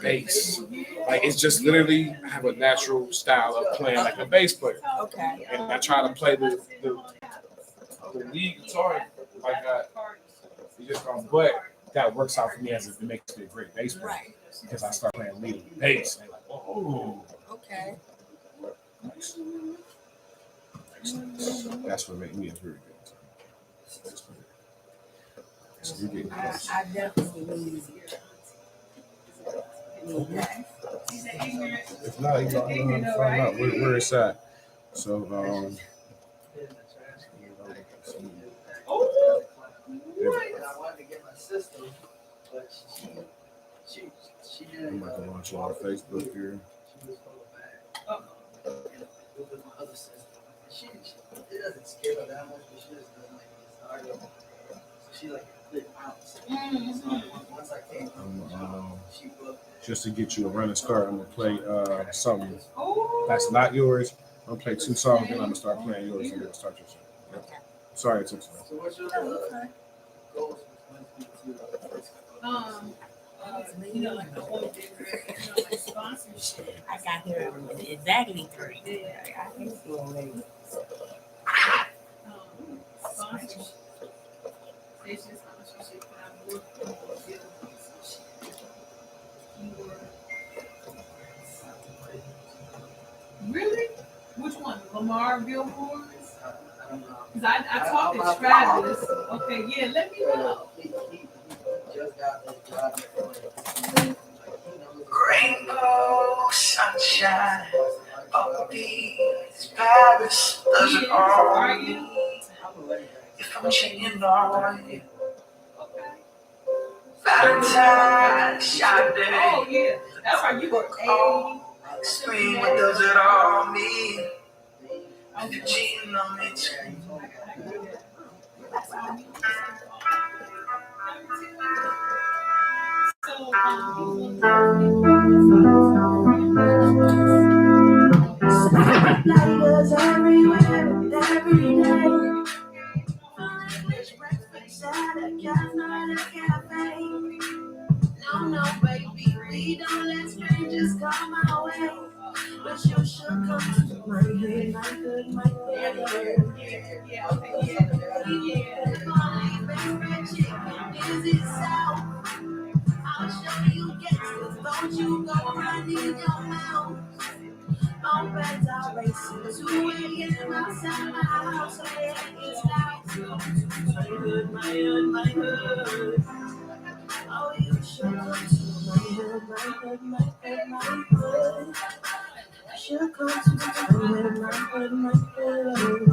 bass. Like it's just literally I have a natural style of playing like a bass player. Okay. And I try to play the lead guitar like that. But that works out for me as it makes me a great bass player. Right. Because I start playing lead and bass. And they're like, oh. Okay. Nice. That's what made me a very good guitar. So you're getting close. I definitely need that. If not, you know, I'm gonna find out where it's at. So, I wanted to get my sister, but she I'm about to launch on Facebook here. She was full of bad. With my other sister. It doesn't scare her that much, but she just doesn't like get started. So she like a good bounce. So once I came home, she booked it. Just to get you a running start, I'm gonna play something that's not yours. I'm gonna play 2 songs, then I'm gonna start playing yours, and then start your song. Yep. Sorry, it took so long. So what's your goals for 2022? You know, like the whole like sponsorship. I got here exactly 3. Yeah, I think so. Sponsorship. Station sponsorship. I'm looking for really? Which one? Lamar billboards? I don't know. Because I talked to Travis. Okay, yeah, let me know. He just got that job. Rainbow sunshine, all these Paris doesn't all me. If I'm cheating on you, Valentine's Day. Oh yeah, that's right. You were Scream, what does it all mean? If you're cheating on me too. Lighters everywhere, every day. English breakfast at a cafe. No, baby, we don't let strangers come our way. But you should come to my head, my good, my favorite chicken is it south. I'll show you gangsters, don't you go running your mouth. My beds are racing, 2 a.m. outside my house, so it's loud. My hood, my hood, my hood. Oh, you should come to my hood, my hood, my hood, my hood. You should come to my hood, my hood, my hood.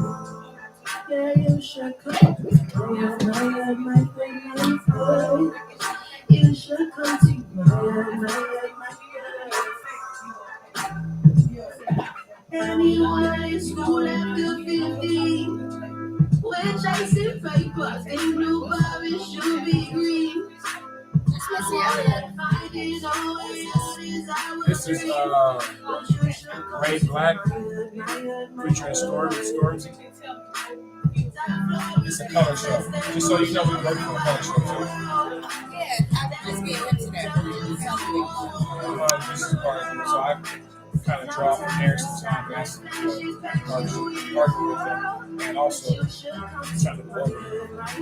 Yeah, you should come to my hood, my hood, my hood, my hood. You should come to my hood, my hood, my hood. Anyone in school after 15, we're chasing papers and blue Bobby should be green. This is Ray Black featuring Stormzy. It's a color show. Just so you know, we work for a color show too. Yeah, I just get into that. This is part of it, so I kind of draw from there sometimes. Working with them, and also trying to work. I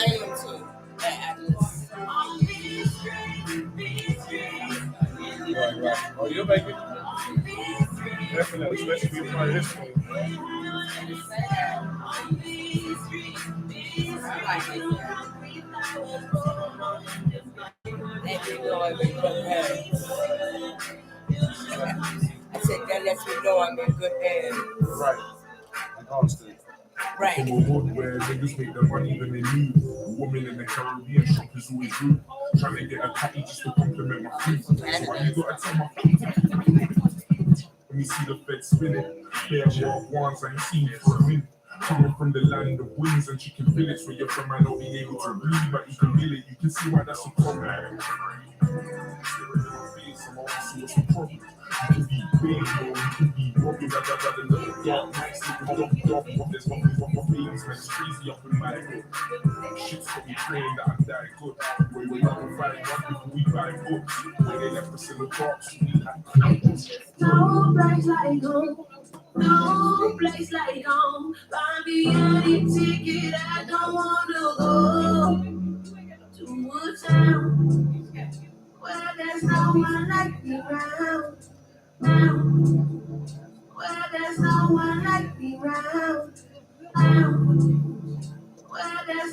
am too. Right. Oh, you'll make it. Definitely, especially if you're part of this thing. I said that lets me know I'm in good hands. Right. Like Austin. Right. From a world where niggas make the money when they need. A woman in the Caribbean shop is always rude. Trying to get a patty just to compliment my food. So why you gotta tell my food? Let me see the Fed spinning. Fair share of ones I ain't seen for a minute. Coming from the land of wings and chicken fillets where your friend might not be able to breathe, but you can feel it. You can see why that's a problem. What's the problem? can be big, or you can be rocking that in the dark nights, sleeping dark, but there's nothing wrong with things, man, it's crazy up in my head. Shit's got me praying that I die good. Where we love and find one before we buy books. Where they left us in the dark, so we had no place like home. No place like home. Buy me any ticket, I don't wanna go to a town where there's no one like me around. Now, where there's no one like me around. Now, where there's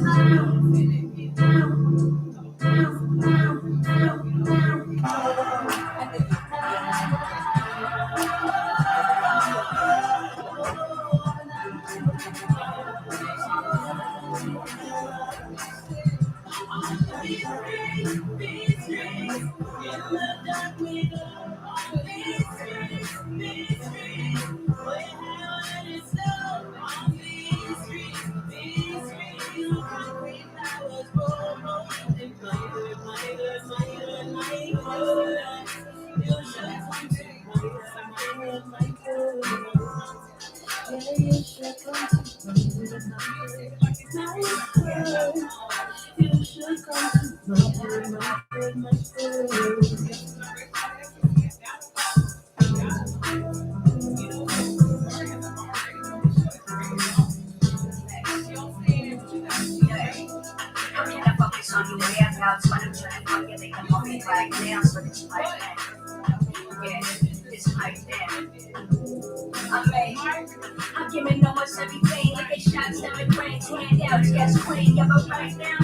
I'm giving almost everything, like they shots that my brains hand out. Yes, queen, yeah, but right now,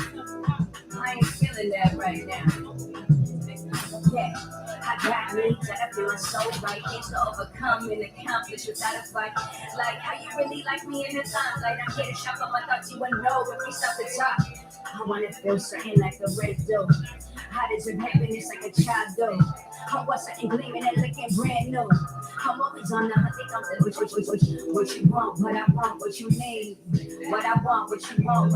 I ain't feeling that right now. Yeah, I got me to feel my soul right, things to overcome and accomplish without a fight. Like how you really like me in the limelight. I'm getting shocked on my thoughts, you wouldn't know if we stop the top. I wanna feel something like the red dough. Hot as in happiness like a child though. I want something gleaming and looking brand new. I'm always on the hunt, think I'm the what you want, what I want, what you need. What I want, what you want,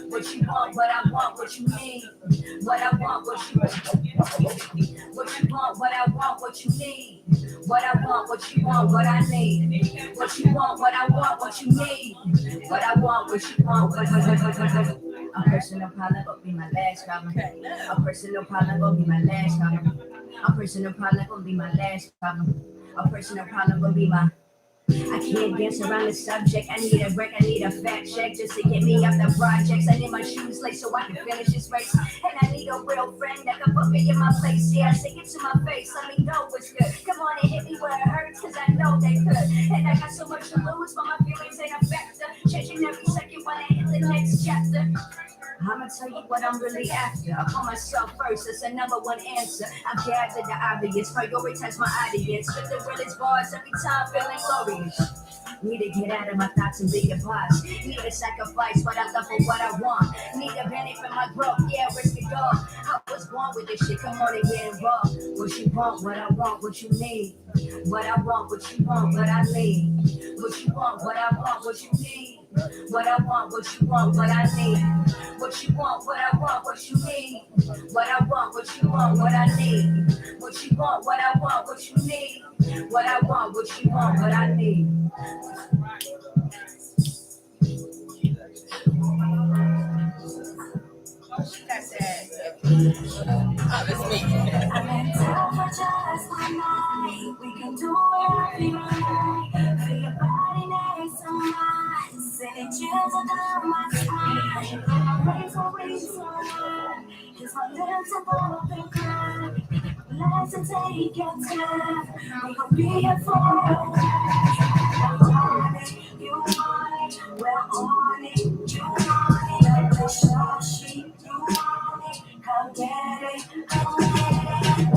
what you want, what I want, what you need. What I want, what you want, what I want, what you need. What I want, what you want, what I need. What you want, what I want, what you need. What I want, what you want, what. A personal problem will be my last problem. A personal problem will be my last problem. A personal problem will be my last problem. A personal problem will be my. I can't dance around the subject. I need a break, I need a fact check just to get me up the projects. I need my shoes laced so I can finish this race. And I need a real friend that can put me in my place. Yeah, say it to my face, let me know what's good. Come on and hit me where it hurts, cause I know they could. And I got so much to lose, but my feelings ain't a factor. Changing every second when I hit the next chapter. I'ma tell you what I'm really after. I put myself first, that's the number one answer. I've gathered the obvious, prioritize my audience. With the realest bars every time, feeling glorious. Need to get out of my thoughts and be a boss. Need to sacrifice what I love for what I want. Need to benefit my growth, yeah, risk it all. I was born with this shit, come on and get involved. What you want, what I want, what you need. What I want, what you want, what I need. What you want, what I want, what you need. What I want, what you want, what I need. What you want, what I want, what you need. What I want, what you want, what I need. What you want, what I want, what you need. What I want, what you want, what I need. That's it. I'm in town for just one night. We can do whatever you like. Feel your body next to mine. Sending chills down my spine. My rays will reach so high. Kiss my lips and both and cry. Let's take your time. We gon' be here for a while. You want it, we're on it. You want it, the short sheet. You want it, come get it, come get it.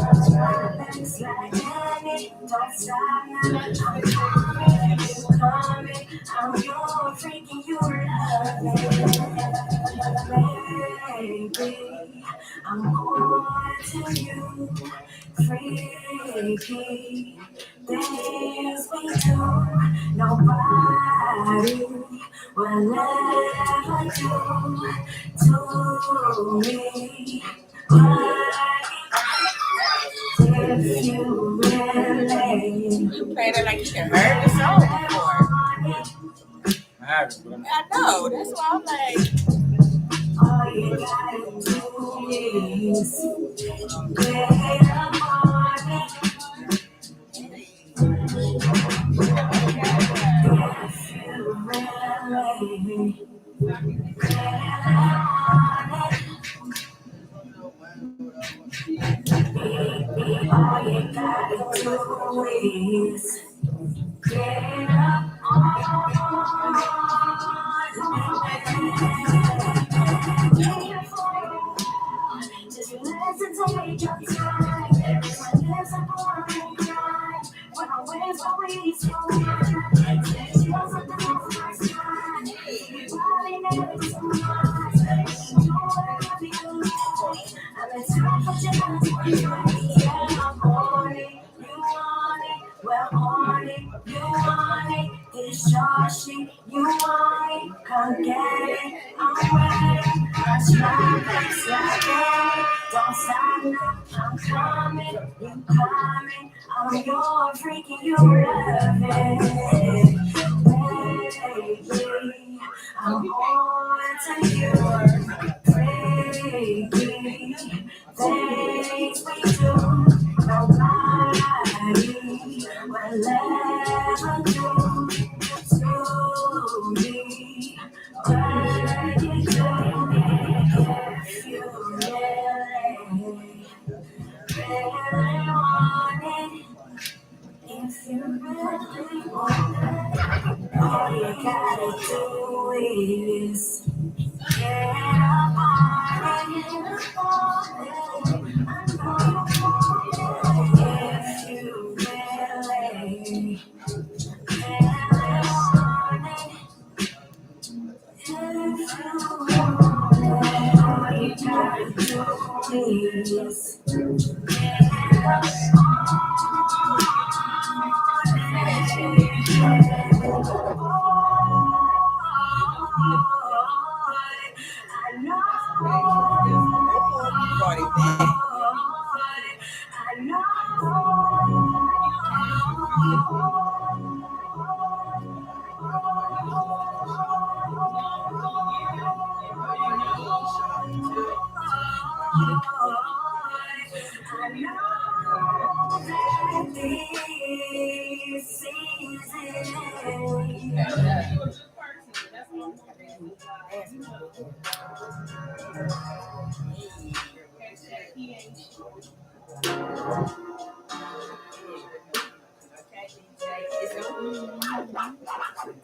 Let's slide in it, don't stop now. I'm coming, you coming. I'm your freak and you love it. Baby, I'm on to you. Freaky things we do, nobody will ever do to me. But if you really played it like you should heard the song before. I haven't, but I'm I know. That's why I'm like, All you gotta do is get up on it. If you really get on it. All you gotta do is get up on just listen to me, your time. My lips are pouring cry. When I wait for we so much, she wasn't the first time. Everybody never too much. You know what I feel like. I've been trying for just yeah, I'm on it. You want it, well on it. You want it, it's your shit. You want it, come get it. I'm ready. Touch my lips like it. Don't stop now, I'm coming. You coming, I'm your freak and you love it. Baby, I'm on to you. Freaky things we do. Nobody will ever do to me. What you do if you really want it. If you really want it, all you gotta do is get up on it. If you really want it, if you want it, all you gotta do is get up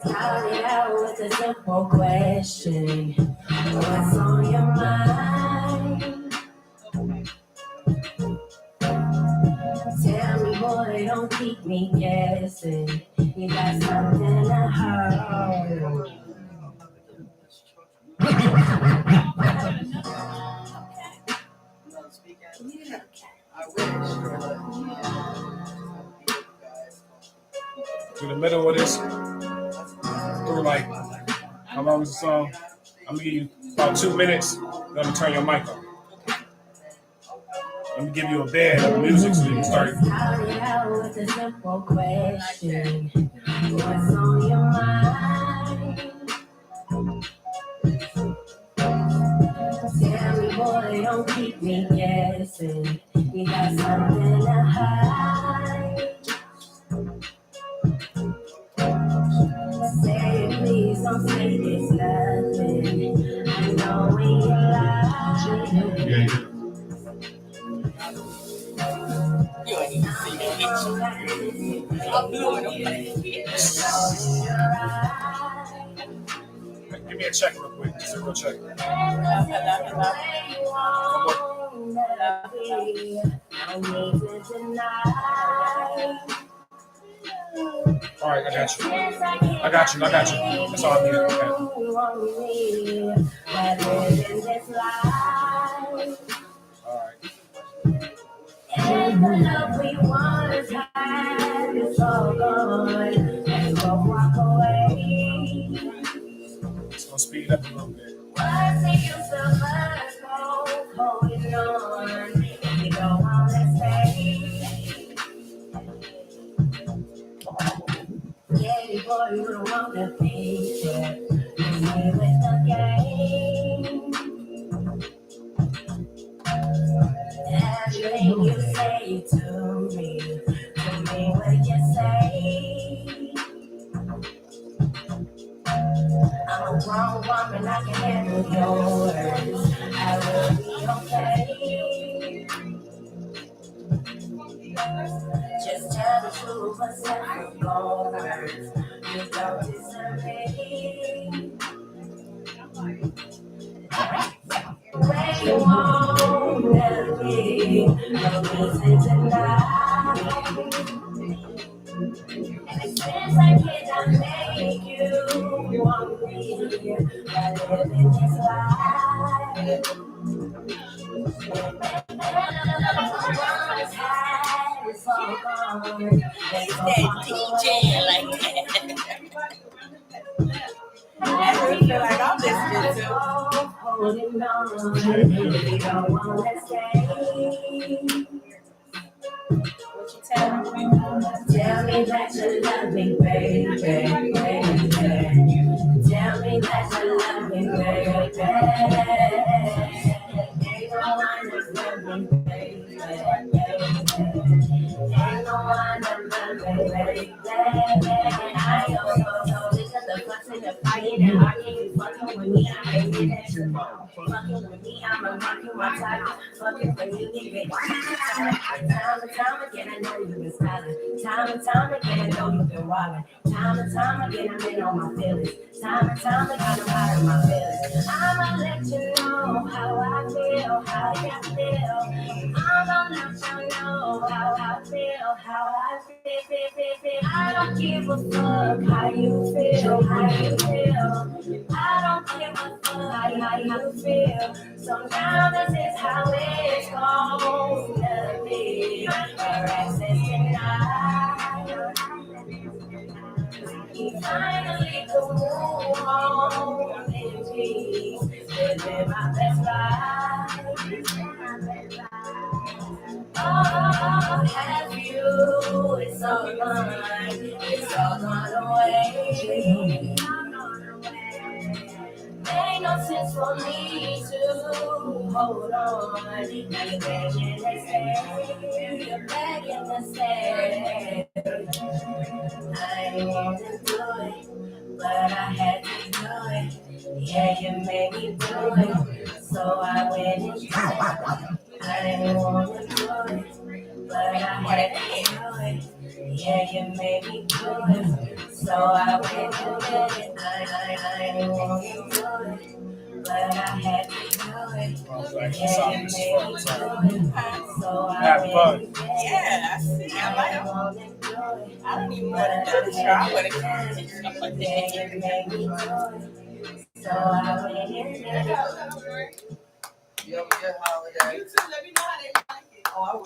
Started out with a simple question. What's on your mind? Tell me, boy, don't keep me guessing. You got something to hold. I wish. in the middle of this. We're like, how long is the song? I'm gonna give you about 2 minutes. Then I'm gonna turn your mic on. Let me give you a bed of music so you can start. Started out with a simple question. What's on your mind? Tell me, boy, don't keep me guessing. You got something to hide. Say it, please, don't say it's nothing. I know when you lie. you ain't even see the picture. I'm blowing up like Give me a check real quick. Just a real check. All right, I got you. I got you. That's all I need. Okay. All right. And the love we once had is all gone. Let's go walk away. It's gonna speed up a little bit. What's the use of us both holding on? You don't want to stay. you don't want to be here. You see with the game. Everything you say to me what you say. I'm a grown woman, I can handle your words. I will be okay. Just tell the truth, but set your goals. You don't deserve me. Where you wanna be, no reason to lie. Since I cannot make you want me, I live in this life. He's that DJ like that. That's what I feel like I'm listening to. Holding on, you don't wanna stay. What you tell me? Tell me that you love me, baby, baby. Tell me that you love me, baby. Ain't no one that's love me, baby. Ain't no one that love me, baby. I also because the fussing, the fighting, and arguing, fucking with me, I hate it. Fucking with me, I'm a fucking my type. Fucking with me, nigga. Time and time again, I know you've been styling. Time and time again, I know you've been wilding. Time and time again, I've been on my feelings. Time and time again, I'm out of my feelings. I'ma let you know how I feel, how you feel. I'ma let you know how I feel, how I feel. I don't give a fuck how you feel, how you feel. I don't give a fuck how you feel. So now this is how it's gonna be. Your access denied. He finally could move on in peace. Living my best life. Oh, have you? It's all gone. It's all gone away. Ain't no sense for me to hold on. Now you're begging to stay. You're begging to stay. I didn't want to do it, but I had to do it. Yeah, you made me do it, so I went and did it. I didn't want to do it, but I had to do it. Yeah, you made me do it, so I went and did it. I didn't want to do it, but I had to do it. Yeah, you made me do it, so I Have went fun. and did it. Yeah, I see. I like him. I don't even want to do the show. I want to do the So I went and did it. You have a good holiday. You too. Let me know how they like it. Oh, I will.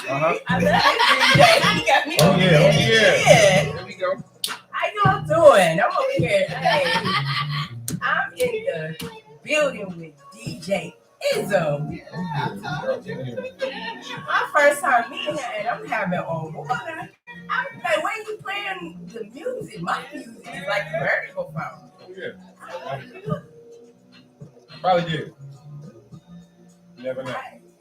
Uh-huh. I love it, DJ. You got me. Oh, yeah. Oh, yeah. Yeah. Here we go. How you all doing? I'm over here. Hey, I'm in the building with DJ Izzo. My first time meeting her, and I'm having on water. I'm like, when you playing the music, my music is like the vertical phone. Oh, yeah. Probably did. Never know.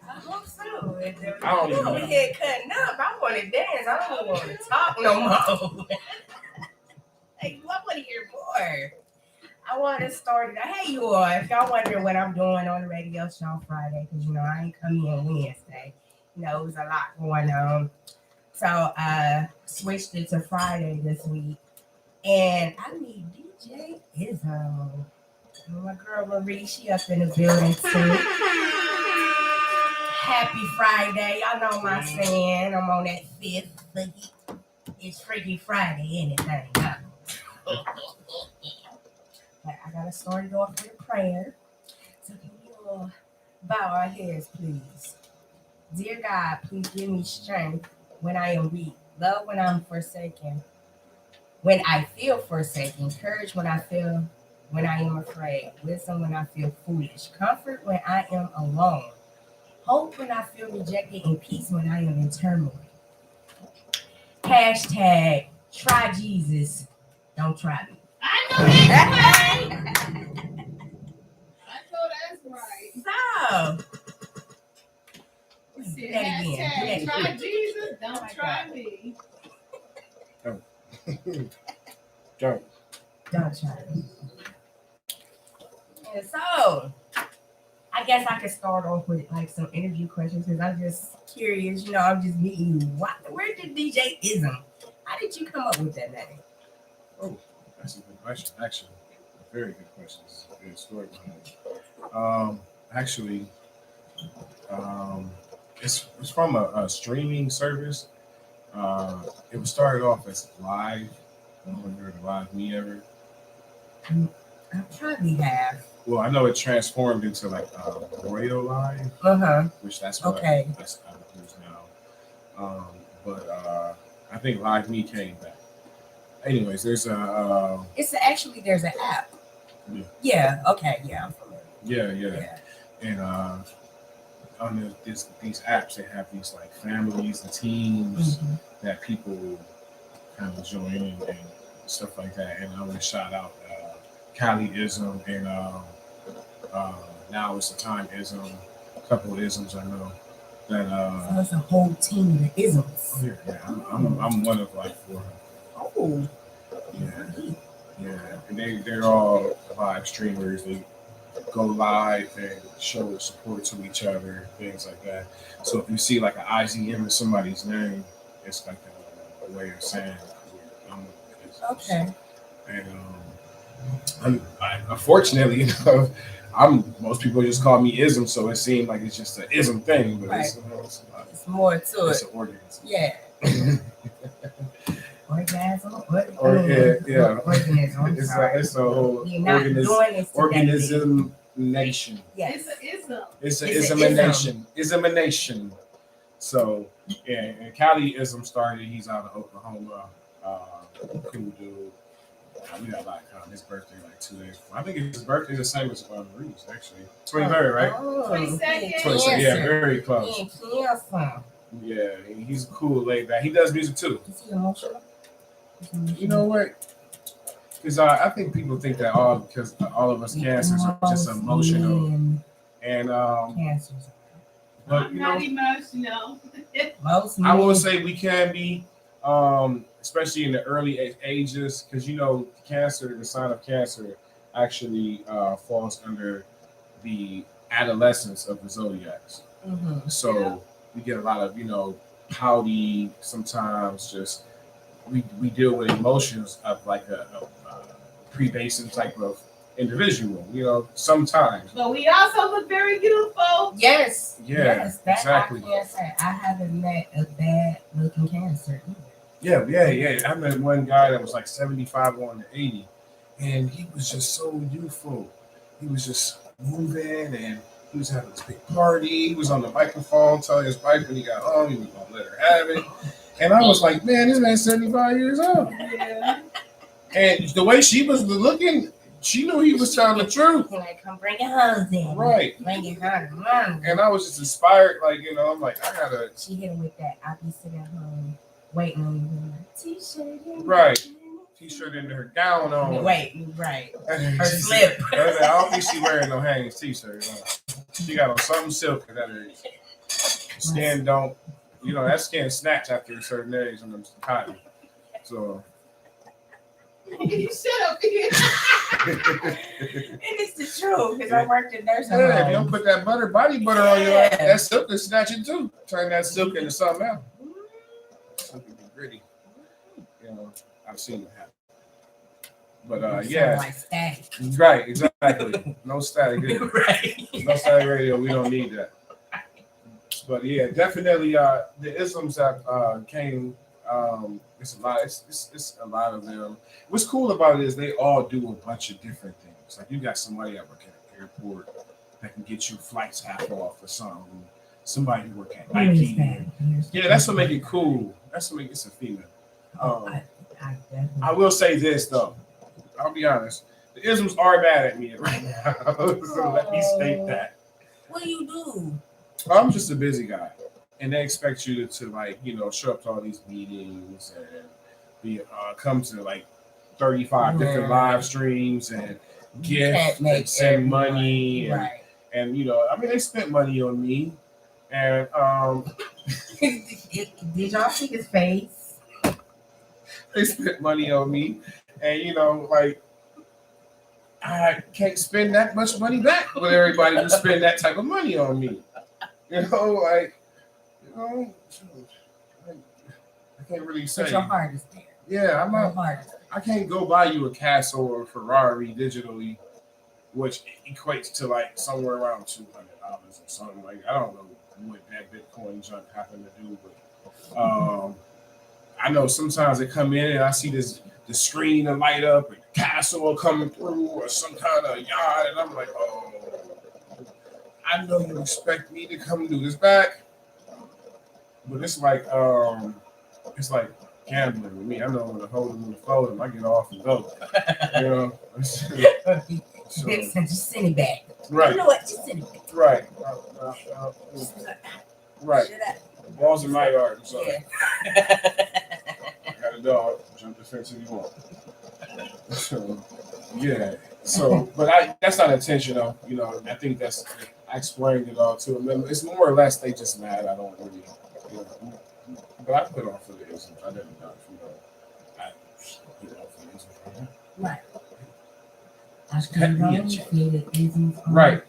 I hope so. If I don't you even over know. here cutting up, I want to dance. I don't want to talk no more. Like, I want to hear more. I want to start it. Hey, you all, if y'all wondering what I'm doing on the radio show on Friday, because, I ain't coming in Wednesday. It was a lot going on. So I switched it to Friday this week. And I need DJ Izzo. My girl Marie, she up in the building too. Happy Friday. Y'all know my saying. I'm on that fifth. It's Freaky Friday, anything. But I gotta start it off with a prayer. So can we all bow our heads, please? Dear God, please give me strength when I am weak, love when I'm forsaken, when I feel forsaken, courage when I am afraid, wisdom when I feel foolish, comfort when I am alone, Hope when I feel rejected, and peace when I am in turmoil. Hashtag try Jesus, don't try me. I know that's right. I know that's right. So, It do said, that again. hashtag Do that try again. Jesus, don't my try God. me. Don't. Don't try me. And so, I guess I could start off with like some interview questions because I'm just curious. You know, I'm just meeting you. Where did DJ Ism? How did you come up with that name? Oh, that's a good question. Actually, a very good question. It's a good story behind it. Actually, it's from a streaming service. It was started off as Live. I don't know if you heard of Live Me ever. I probably have. Well, I know it transformed into like Royal Live, Uh-huh. which that's what Okay. that's how it is now. But I think Live Me came back. Anyways, there's a There's an app. Yeah. Yeah. Okay. Yeah. I'm familiar. yeah. And on these apps, they have these like families and teams Mhm. that people kind of join in and stuff like that. And I want to shout out Cali Ism and Now It's the Time Ism, a couple of isms I know that So it's a whole team of isms. yeah, I'm one of like 4. Oh. Yeah, and they're all live streamers. They go live and show support to each other, things like that. So if you see like an IZM in somebody's name, it's like a way of saying I'm Okay. And unfortunately, most people just call me Ism, so it seemed like it's just an Ism thing, but it's It's more to it's it. an organism. Yeah. Orgasm. Yeah. Organism. I'm It's sorry. a whole You're not doing this today. organism nation. Yes. It's a It's an a ism. nation. Ism. So yeah, and Cali Ism started. He's out of Oklahoma. Cool dude. We got a lot of his birthday like 2 days before. I think his birthday the same as Marie's actually. 23rd, right? Oh, 22nd. 22nd. Yeah, very close. Cancer. Yeah, he's cool, laid back. He does music too. Is he emotional? You know what? Because I think people think that because all of us cancers are just emotional, and Cancers. but you Not know, emotional. Most I will men- say we can be, especially in the early ages, because you know, cancer, the sign of cancer, actually falls under the adolescence of the zodiacs. Mhm. So we get a lot of pouty. Sometimes just we deal with emotions of like a pre-basing type of individual. Sometimes. But we also look very beautiful. Yes. Yeah, Yes. That exactly. I can't say. I haven't met a bad looking cancer either. Yeah. I met one guy that was like 75 on to 80, and he was just so youthful. He was just moving, and he was having this big party. He was on the microphone telling his wife when he got home he was gonna let her have it. And I was like, man, this man's 75 years old. Yeah. And the way she was looking, she knew he was telling the truth. He like, come bring your husband. Right. Bring your husband. And I was just inspired, I'm like, I gotta. She hit him with that. I be sitting at home waiting on you. Like, T-shirt. in Right. my- T-shirt and her gown on. Wait, right. Her Her slip. I don't think she wearing no Hanes T-shirt. She got on something silky that her skin don't. That skin snatch after a certain age and them cotton. So. You shut up here. And it's the truth because I worked in nursing Yeah, if you home. don't put that body butter on you, Yeah. that silk is snatching too. Turn that silk into something else. Something gritty. I've seen it happen. But Sound yeah, like static. right, exactly. No static. Right. No static radio. We don't need that. But yeah, definitely. The isms that came. It's a lot. It's a lot of them. What's cool about it is they all do a bunch of different things. Like you got somebody that work at an airport that can get you flights half off or something. Somebody who work at Nike. Yeah, that's what make it cool. That's what make it a female. I definitely. I will say this though. I'll be honest. The isms are mad at me right now. So let me state that. What do you do? I'm just a busy guy, and they expect you to like show up to all these meetings and be come to like 35 different live streams and gift and send money and they spent money on me and did y'all see his face? they spent money on me and like I can't spend that much money back with everybody who spend that type of money on me. I can't really say. But your heart is there. Yeah, I can't go buy you a Castle or a Ferrari digitally, which equates to like somewhere around $200 or something. Like I don't know what that Bitcoin junk happened to do, but I know sometimes they come in and I see the screen will light up and Castle will come through or some kind of yacht, and I'm like, oh, I know you expect me to come do this back, but it's like gambling with me. I know when to hold them in the fold and I get off and go. So, just send it back. Right. You know what? Just send it back. Right. Right. Shut up. Balls in my yard. I'm sorry. Yeah. I got a dog. Jump the fence if you want. So, yeah. So, but that's not intentional. I think I explained it all to them. It's more or less they just mad. I don't really. But I put on for the isms. I didn't know. I put on for the isms. Right. Cut me a check. Right.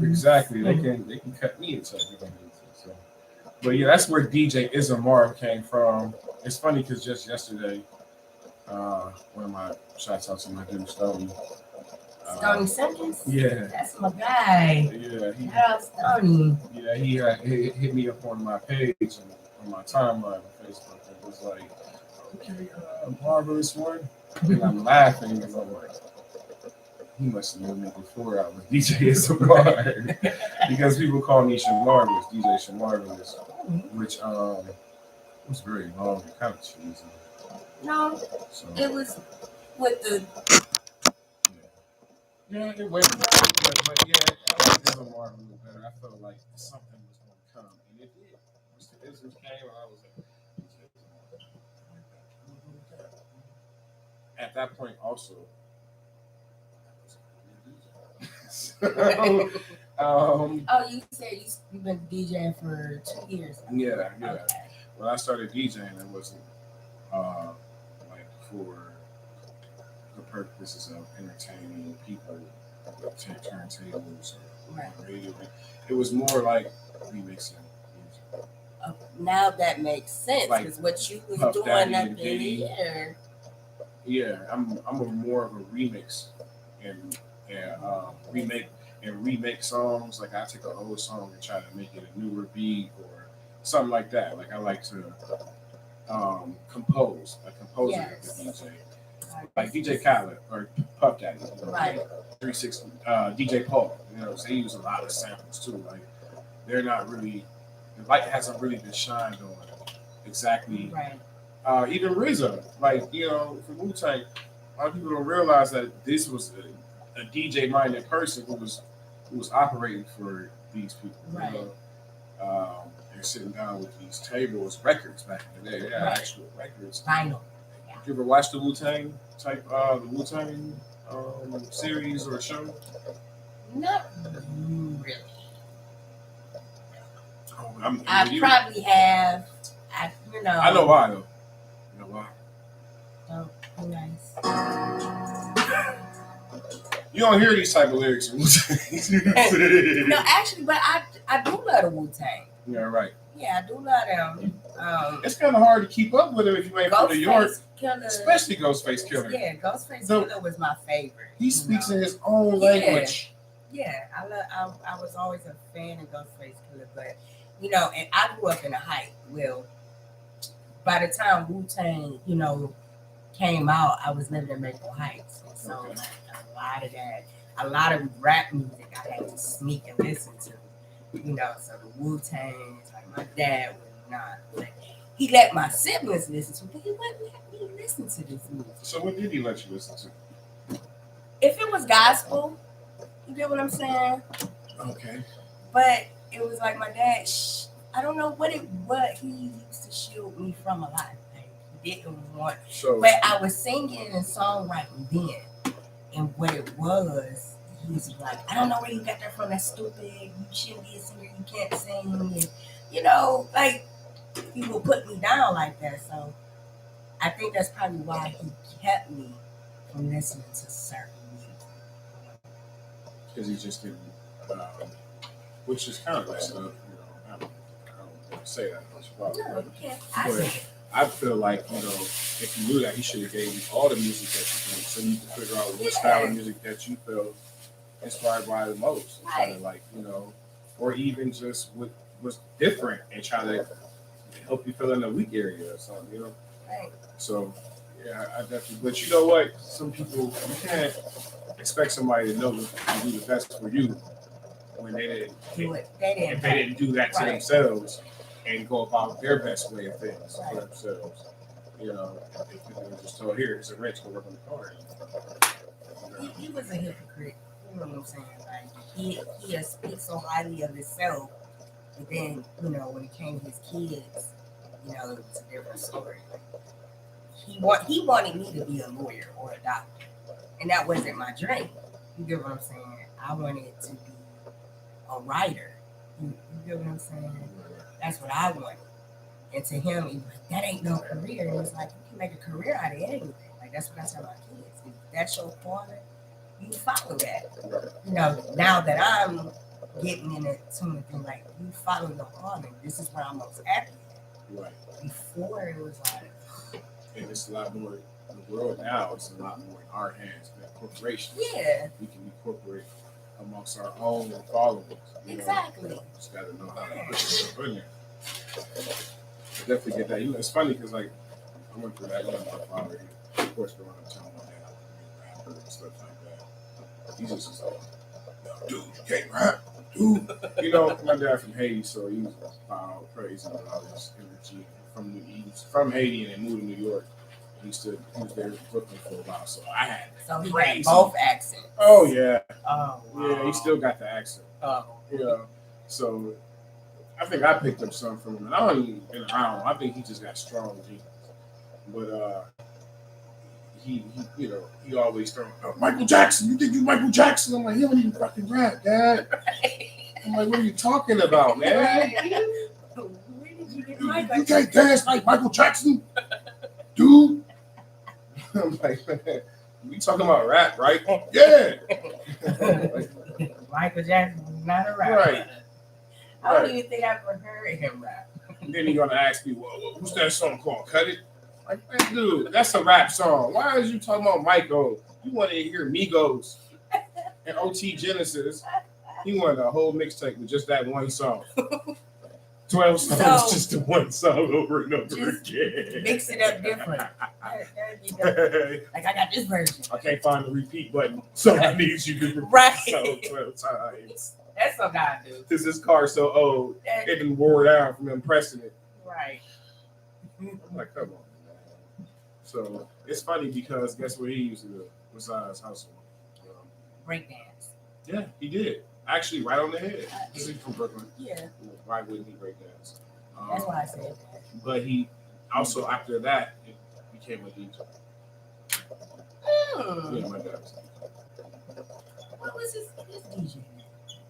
Exactly. They can cut me a check. So, but yeah, that's where DJ Ismar came from. It's funny because just yesterday, one of my shouts out to my dude Stony. Stony Simpkins? Yeah. That's my guy. Yeah. Shout out Stony. Yeah, he hit me up on my page and on my timeline on Facebook. It was like, okay, marvelous one. And I'm laughing because I'm like, he must have known me before I was DJ Shamar. Because people call me Shamarvelous, DJ Shamarvelous, which was very long and kind of cheesy. No, So, it was with the. Yeah, it went, but yeah, I like Ismar a little better. I felt like something was going to come, and it did. Mr. Isms came, and I was like, at that point, also. So, Oh, you said you've been DJing for 2 years. Yeah. Okay. When I started DJing, it wasn't like for the purposes of entertaining people with turntables or radio. It was more like remixing music. Now that makes sense because Like what you was Puff doing Daddy up and in Diddy. here. Yeah, I'm a more of a remix and remake songs. Like I take an old song and try to make it a newer beat or something like that. Like I like to compose, like composer Yes. of the DJ. Like DJ Khaled or Puff Daddy, Right. 360, DJ Paul. They use a lot of samples too. Like they're not really, the light hasn't really been shined on exactly. Right. Even RZA, like for Wu-Tang, a lot of people don't realize that this was a DJ-minded person who was operating for these people. Right. They're sitting down with these tables, records back in the day. They had actual records. Vinyl. You ever watch the Wu-Tang type, the Wu-Tang series or show? Not really. Oh, I probably have. I know why though. You know why? Oh, nice. You don't hear these type of lyrics in Wu-Tang. No, actually, but I do love the Wu-Tang. Yeah, right. Yeah, I do love them. It's kind of hard to keep up with him if you ain't from New York, Killer. especially Ghostface Killer. Yeah, Ghostface So- Killer was my favorite. He speaks in his own Yeah. language. Yeah, I was always a fan of Ghostface Killer, but and I grew up in the Heights. Well, by the time Wu-Tang, came out, I was living in Maple Heights, and so Okay. like a lot of rap music I had to sneak and listen to. So the Wu-Tang, like my dad would not. Like, he let my siblings listen to, but he wouldn't let me listen to this music. So what did he let you listen to? If it was gospel, you get what I'm saying? Okay. But it was like my dad. I don't know what he used to shield me from a lot. Like, he didn't want, So but I was singing and songwriting then, and what it was, he was like, I don't know where you got that from. That's stupid. You shouldn't be a singer. You can't sing. And, you know, like he would put me down like that. So I think that's probably why he kept me from listening to certain music. because he just didn't, which is kind of messed up. You know, I don't want to say that much about it, No, but you can't. I But- said it. I feel like, you know, if you knew that, he should have gave you all the music that you did, so you could figure out what style of music that you felt inspired by the most. Try to, Right. like, you know, or even just what was different and try to help you fill in a weak area or something, you know. Right. So yeah, I definitely. But you know what? Some people, you can't expect somebody to know to do the best for you when they didn't. Do it. They didn't. If they didn't do that to Right. themselves and go about their best way of things Right. for themselves, you know, if they were just told, here, it's a wrench, go work on the car. He was a hypocrite. You know what I'm saying? Like he has speaks so highly of himself, but then you know when it came to his kids, you know it's a different story. He wanted me to be a lawyer or a doctor, and that wasn't my dream. You get what I'm saying? I wanted to be a writer. You get what I'm saying? That's what I wanted. And to him, he was like, that ain't no career. And it's like, you can make a career out of anything. Like, that's what I tell my kids. If that's your calling, you follow that. You know, now that I'm getting in it, something like, you follow your calling. This is what I'm most happy at. Right. Before, it was like, And it's a lot more, in the world now, it's a lot more in our hands than corporations. yeah, We can be corporate amongst our own followers. You know? exactly. Just got to know how to put yourself in there. I definitely get that. You know, it's funny because, like, I went through that. You know, my father, he, of course, growing up telling my dad I was a rapper and stuff like that. He just was like, no, dude, you can't rap, dude. You know, my dad from Haiti, so he was crazy and all this energy. He's from Haiti and then moved to New York. And he was there in Brooklyn for a while, so I had. So he Crazy. had both accents. Oh yeah, Oh, yeah. He still got the accent. Oh, Yeah. So I think I picked up something from him. And I don't even been around. I think he just got strong genes. But he you know, he always throwing Michael Jackson. You think you Michael Jackson? I'm like, he don't even fucking rap, Dad. I'm like, what are you talking about, man? where did you get Michael? You can't dance like Michael Jackson, dude. I'm like, man, we talking about rap, right? Yeah. Michael Jackson was not a rapper. Right. I don't Right. even think I've ever heard him rap. And then you're gonna ask me, well, what's that song called? Cut It? Like, man, dude, that's a rap song. Why is you talking about Michael? You want to hear Migos and OT Genesis. He wanted a whole mixtape with just that one song. 12 songs, So- just the one song over and over Just again. Mix it up different. There you go. Like I got this version. I can't find the repeat button, so I need you to repeat Right. the song 12 times. That's what I do. Because this car's so old, That- it didn't wore down from him pressing it. right. I'm like, come on, man. So it's funny because guess what he used to do besides hustle? Breakdance. Yeah, he did. Actually, right on the head. This is from Brooklyn. Yeah. Why wouldn't he break dance? That's why I said that. But he also, after that, it became a DJ. Yeah, my dad was a DJ. What was his DJ?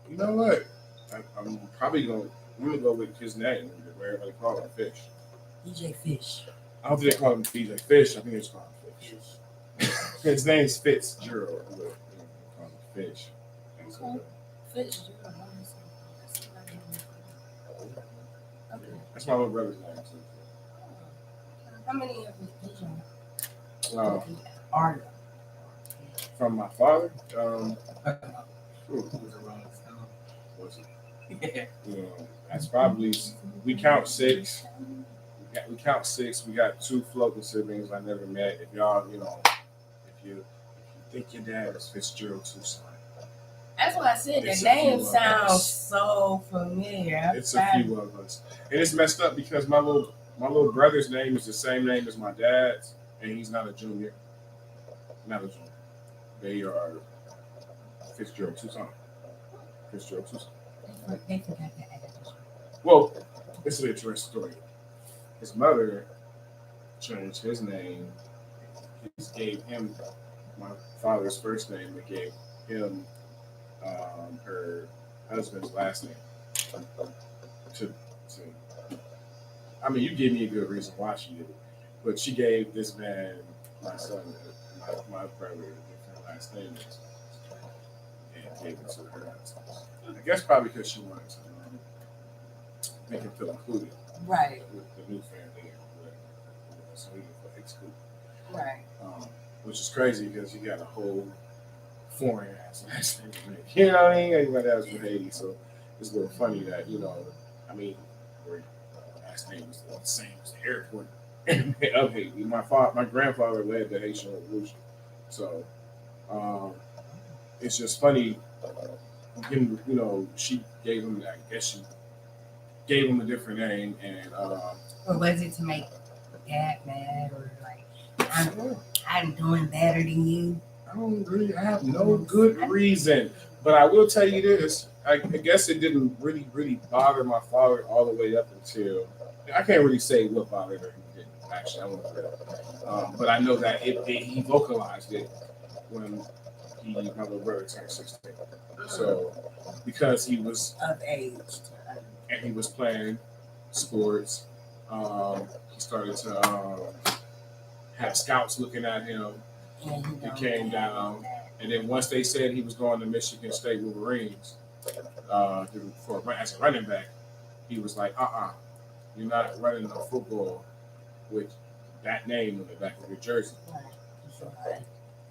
You know what? I'm probably going to go with his name, where everybody call him Fish. DJ Fish. I don't think they call him DJ Fish. I think they just call him Fish. His name's Fitzgerald. But, call him Fish. And so, Fish. Okay. that's my little brother's name, too. How many of his DJ Uh, from my father, who was it? Yeah. You know, that's probably, we count 6. We count 6. We got 2 floating siblings I never met. If y'all, you know, if you think your dad is Fitzgerald Tucson, That's why I said It's the a name few of sounds us. so familiar. it's a few of us, and it's messed up because my little brother's name is the same name as my dad's, and he's not a junior. Not a junior. They are Fitzgerald Tucson. Fitzgerald Tucson. They forgot to add it. Well, this is an interesting story. His mother changed his name. He gave him my father's first name. They gave him her husband's last name. To, I mean, you gave me a good reason why she did it, but she gave this man, my son, my brother, different last name, and gave it to her. I guess probably because she wanted to make him feel included Right, with the new family and whatever. So he didn't feel excluded. right. Which is crazy because you got a whole foreign ass last name to make. You know what I mean? Everybody else from Haiti, so it's a little funny that I mean, where last name is the same as the airport of Haiti. My grandfather led the Haitian Revolution, so it's just funny. She gave him. I guess she gave him a different name, and Or was it to make dad mad, or like I'm doing better than you? I don't really have no good reason, but I will tell you this. I guess it didn't really, really bother my father all the way up until I can't really say what bothered her. He didn't actually. I won't do that. But I know that he vocalized it when my little brother turned 16. So because he was Of age. and he was playing sports, he started to have scouts looking at him. And He came down, and then once they said he was going to Michigan State Wolverines as a running back, he was like, you're not running no football with that name on the back of your jersey.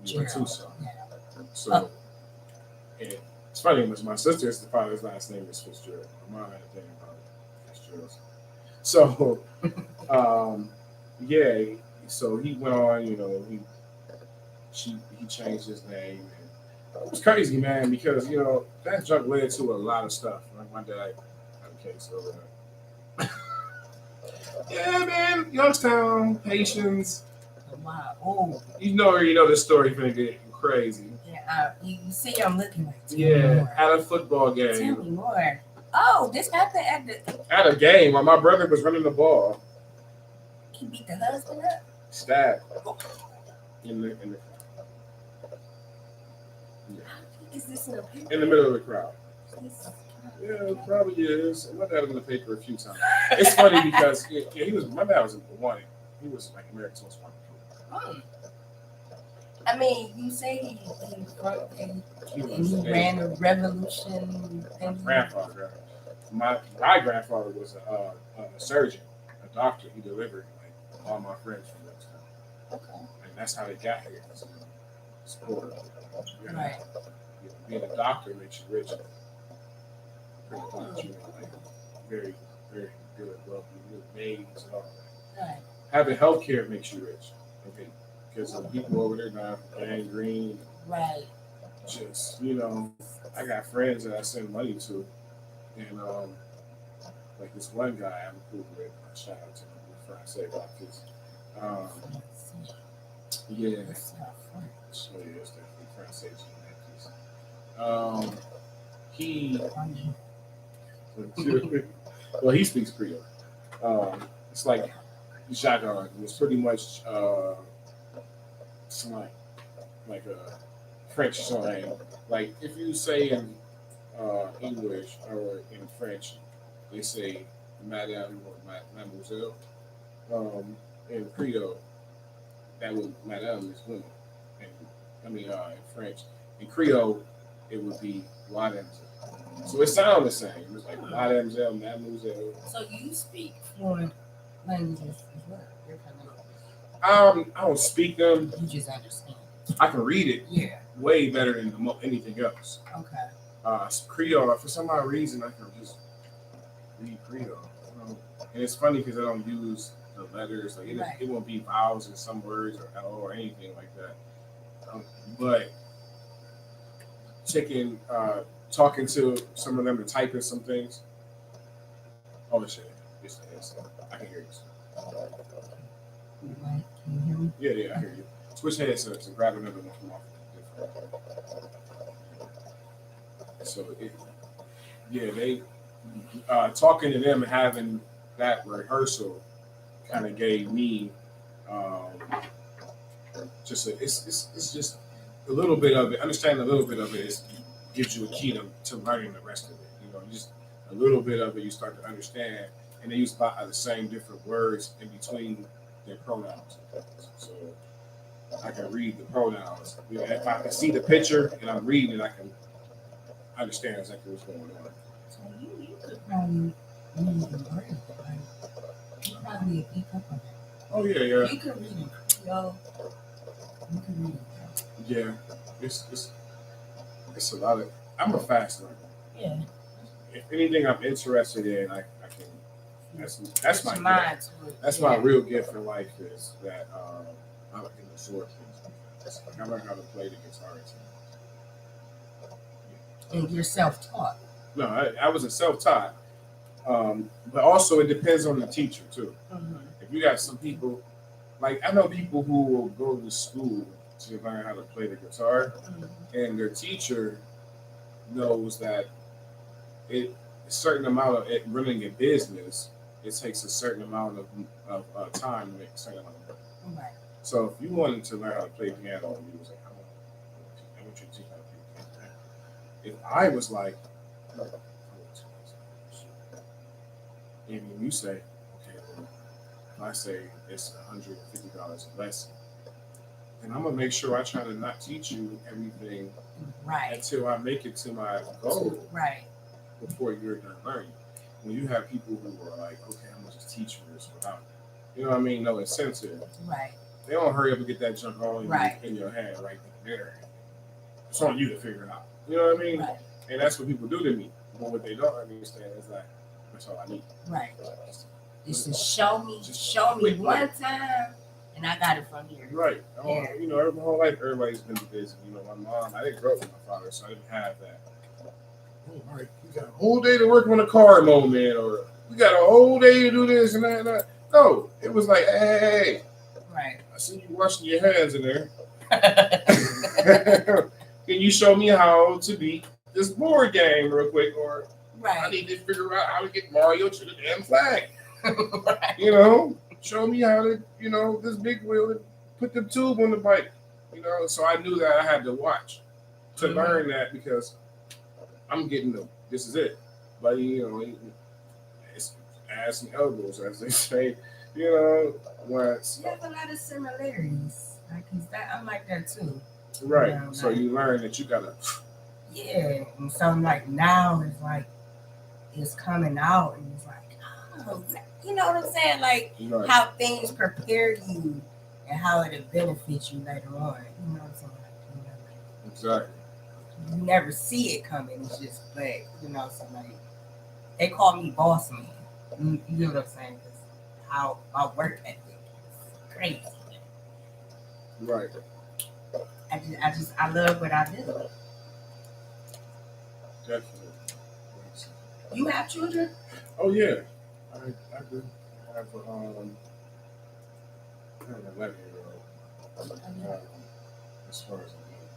You're a Tucson. So and it's funny because my sister's father's last name is Fitzgerald. My mom had a name about Fitzgerald. So yeah, so he went on, he changed his name. And it was crazy, man, because that junk led to a lot of stuff. Like my dad had a case over that. Yeah, man, Youngstown, Haitians. Wow. Oh, You know this story finna get crazy. yeah. You see, I'm looking like. Tell me Yeah, more. at a football Tell game. me more. Oh, this happened at the. At a game while my brother was running the ball, He beat the husband up. stabbed in the Is this in a paper? in the middle of the crowd. This- Yeah, it probably is. My dad was in the paper a few times. It's funny because my dad was wanted. He was like America's Most Wanted. Oh. I mean, you say he He and was he ran a revolution. my grandfather. My grandfather was a surgeon, a doctor. He delivered like all my friends from that time, Okay. and that's how they got here. Sport. Right. Being a doctor makes you rich. Pretty much, like very, very good, wealthy, maids and all that. Right. Having healthcare makes you rich. Okay, because the people over there now have gangrene. Right. Just I got friends that I send money to, and like this one guy I'm cool with. Shout out to him before I say about this. Yeah, It's not fun. so yeah, it's definitely French. He well, he speaks Creole. It's like jargon. It's pretty much slang, like a French slang. Like if you say in English or in French, they say Madame or Mademoiselle. In Creole, that would Madame is woman. And in French, in Creole, it would be Mademoiselle. So it sounds the same. It's like Mademoiselle, Mademoiselle. So you speak fluent languages as well. You're kind I don't speak them. of, you just understand. I can read it Yeah. way better than anything else. Okay. Creole, for some odd reason, I can just read Creole. And it's funny because I don't use the letters. Like it won't be vowels in some words or anything like that. But talking to some of them and typing some things. Oh shit! It's I can hear you. Right. Can you hear me? Yeah, I hear you. Switch headsets and grab another one from off. So yeah, they talking to them and having that rehearsal kind of gave me just it's just a little bit of it. Understanding a little bit of it gives you a key to learning the rest of it. You know, just a little bit of it you start to understand, and they use about the same different words in between their pronouns. So I can read the pronouns. You know, if I can see the picture and I'm reading it, I can understand exactly what's going on. So you could probably read the word. Like, you probably pick up on that. Oh yeah. You can read in Creole. You can read it. Yeah, it's a lot of. I'm a fast learner. Yeah. If anything I'm interested in, I can. That's my mine. gift. That's my real gift in life is that I can absorb things. Like I learned how to play the guitar. And you're self-taught. No, I was a self-taught, but also it depends on the teacher too. Mm-hmm. If you got some people, like I know people who will go to school to learn how to play the guitar, and their teacher knows that a certain amount of it running a business, it takes a certain amount of time to make a certain amount of money. Right. So if you wanted to learn how to play piano and you was like, I want you to teach how to play piano. If I was like, and you say, okay, well, if I say it's $150 a lesson, and I'm gonna make sure I try to not teach you everything Right. until I make it to my goal Right. before you're done learning. When you have people who are like, okay, I'm gonna just teach you this without, you know what I mean, no incentive. Right. They don't hurry up and get that junk all Right. in your hand right there. It's on you to figure it out. You know what I mean? Right. And that's what people do to me. But what they don't understand is like, that's all I need. Right. Just to show me one time, and I got it from here. Right. Yeah. You know, my whole life, everybody's been busy. You know, my mom, I didn't grow up with my father, so I didn't have that. Oh, all right, you got a whole day to work on a car moment, or we got a whole day to do this and that and that. No, it was like, hey, Right. I see you washing your hands in there. Can you show me how to beat this board game real quick? Or I Right. need to figure out how to get Mario to the damn flag. Right. You know, show me how to, you know, this big wheel and put the tube on the bike. You know, so I knew that I had to watch to learn that because I'm getting this is it. But you know, it's ass and elbows, as they say. You know, once You have a lot of similarities. Like, I'm like that too. right. Yeah, So you learn that you gotta. Yeah. And so like now it's like it's coming out and it's like, oh, you know what I'm saying? Like Right. how things prepare you and how it'll benefit you later on. You know what I'm saying? Like, Exactly. you never see it coming. It's just, but you know, so like they call me boss man. You know what I'm saying? 'Cause how my work ethic is crazy. Right. I love what I do. Definitely. You have children? Oh yeah, I do. I have an 11-year-old. As far as I know,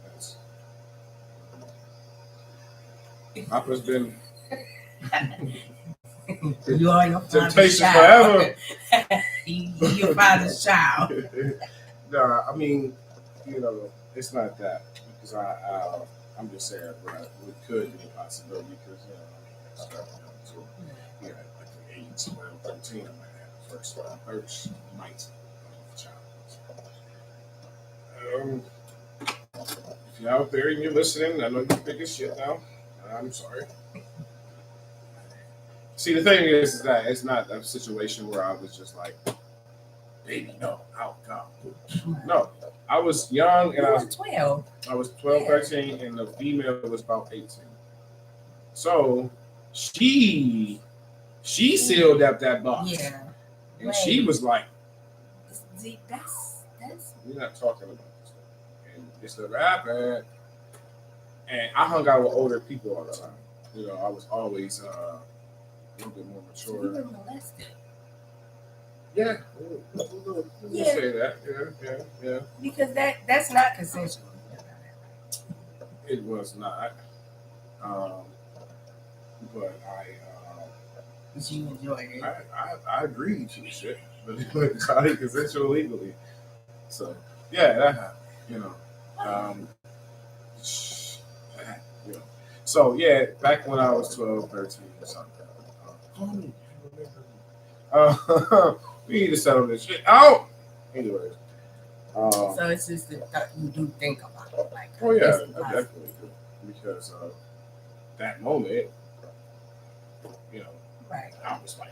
that's Papa's been You are your father's temptation child. forever. You your father's child. No, I mean, you know, it's not that because I'm just saying what could be a possibility because you know, I started to yeah, like the age of 13, I might have the first one. First might child. If you're out there and you're listening, I know you're big as shit now. I'm sorry. See, the thing is that it's not a situation where I was just like, baby, no, out, go. No, I was young and You were 12. I was 12, 13, and the female was about 18. So she sealed up that box. Yeah. And she was like, See, that's we're not talking about this stuff. And it's the rapper. And I hung out with older people all the time. You know, I was always a little bit more so you mature. were molested. Yeah, we'll Yeah. say that. Yeah. Because that's not consensual. It was not. but But you enjoyed it. I agreed to shit, but it was highly consensual legally. So yeah, that happened. You know, that happened, you know. So yeah, back when I was 12, 13 or something. We need to settle this shit out. Anyways. So it's just that you do think about it. Like, Oh yeah, it's I possible. definitely do. Because that moment, you know, Right. I was like,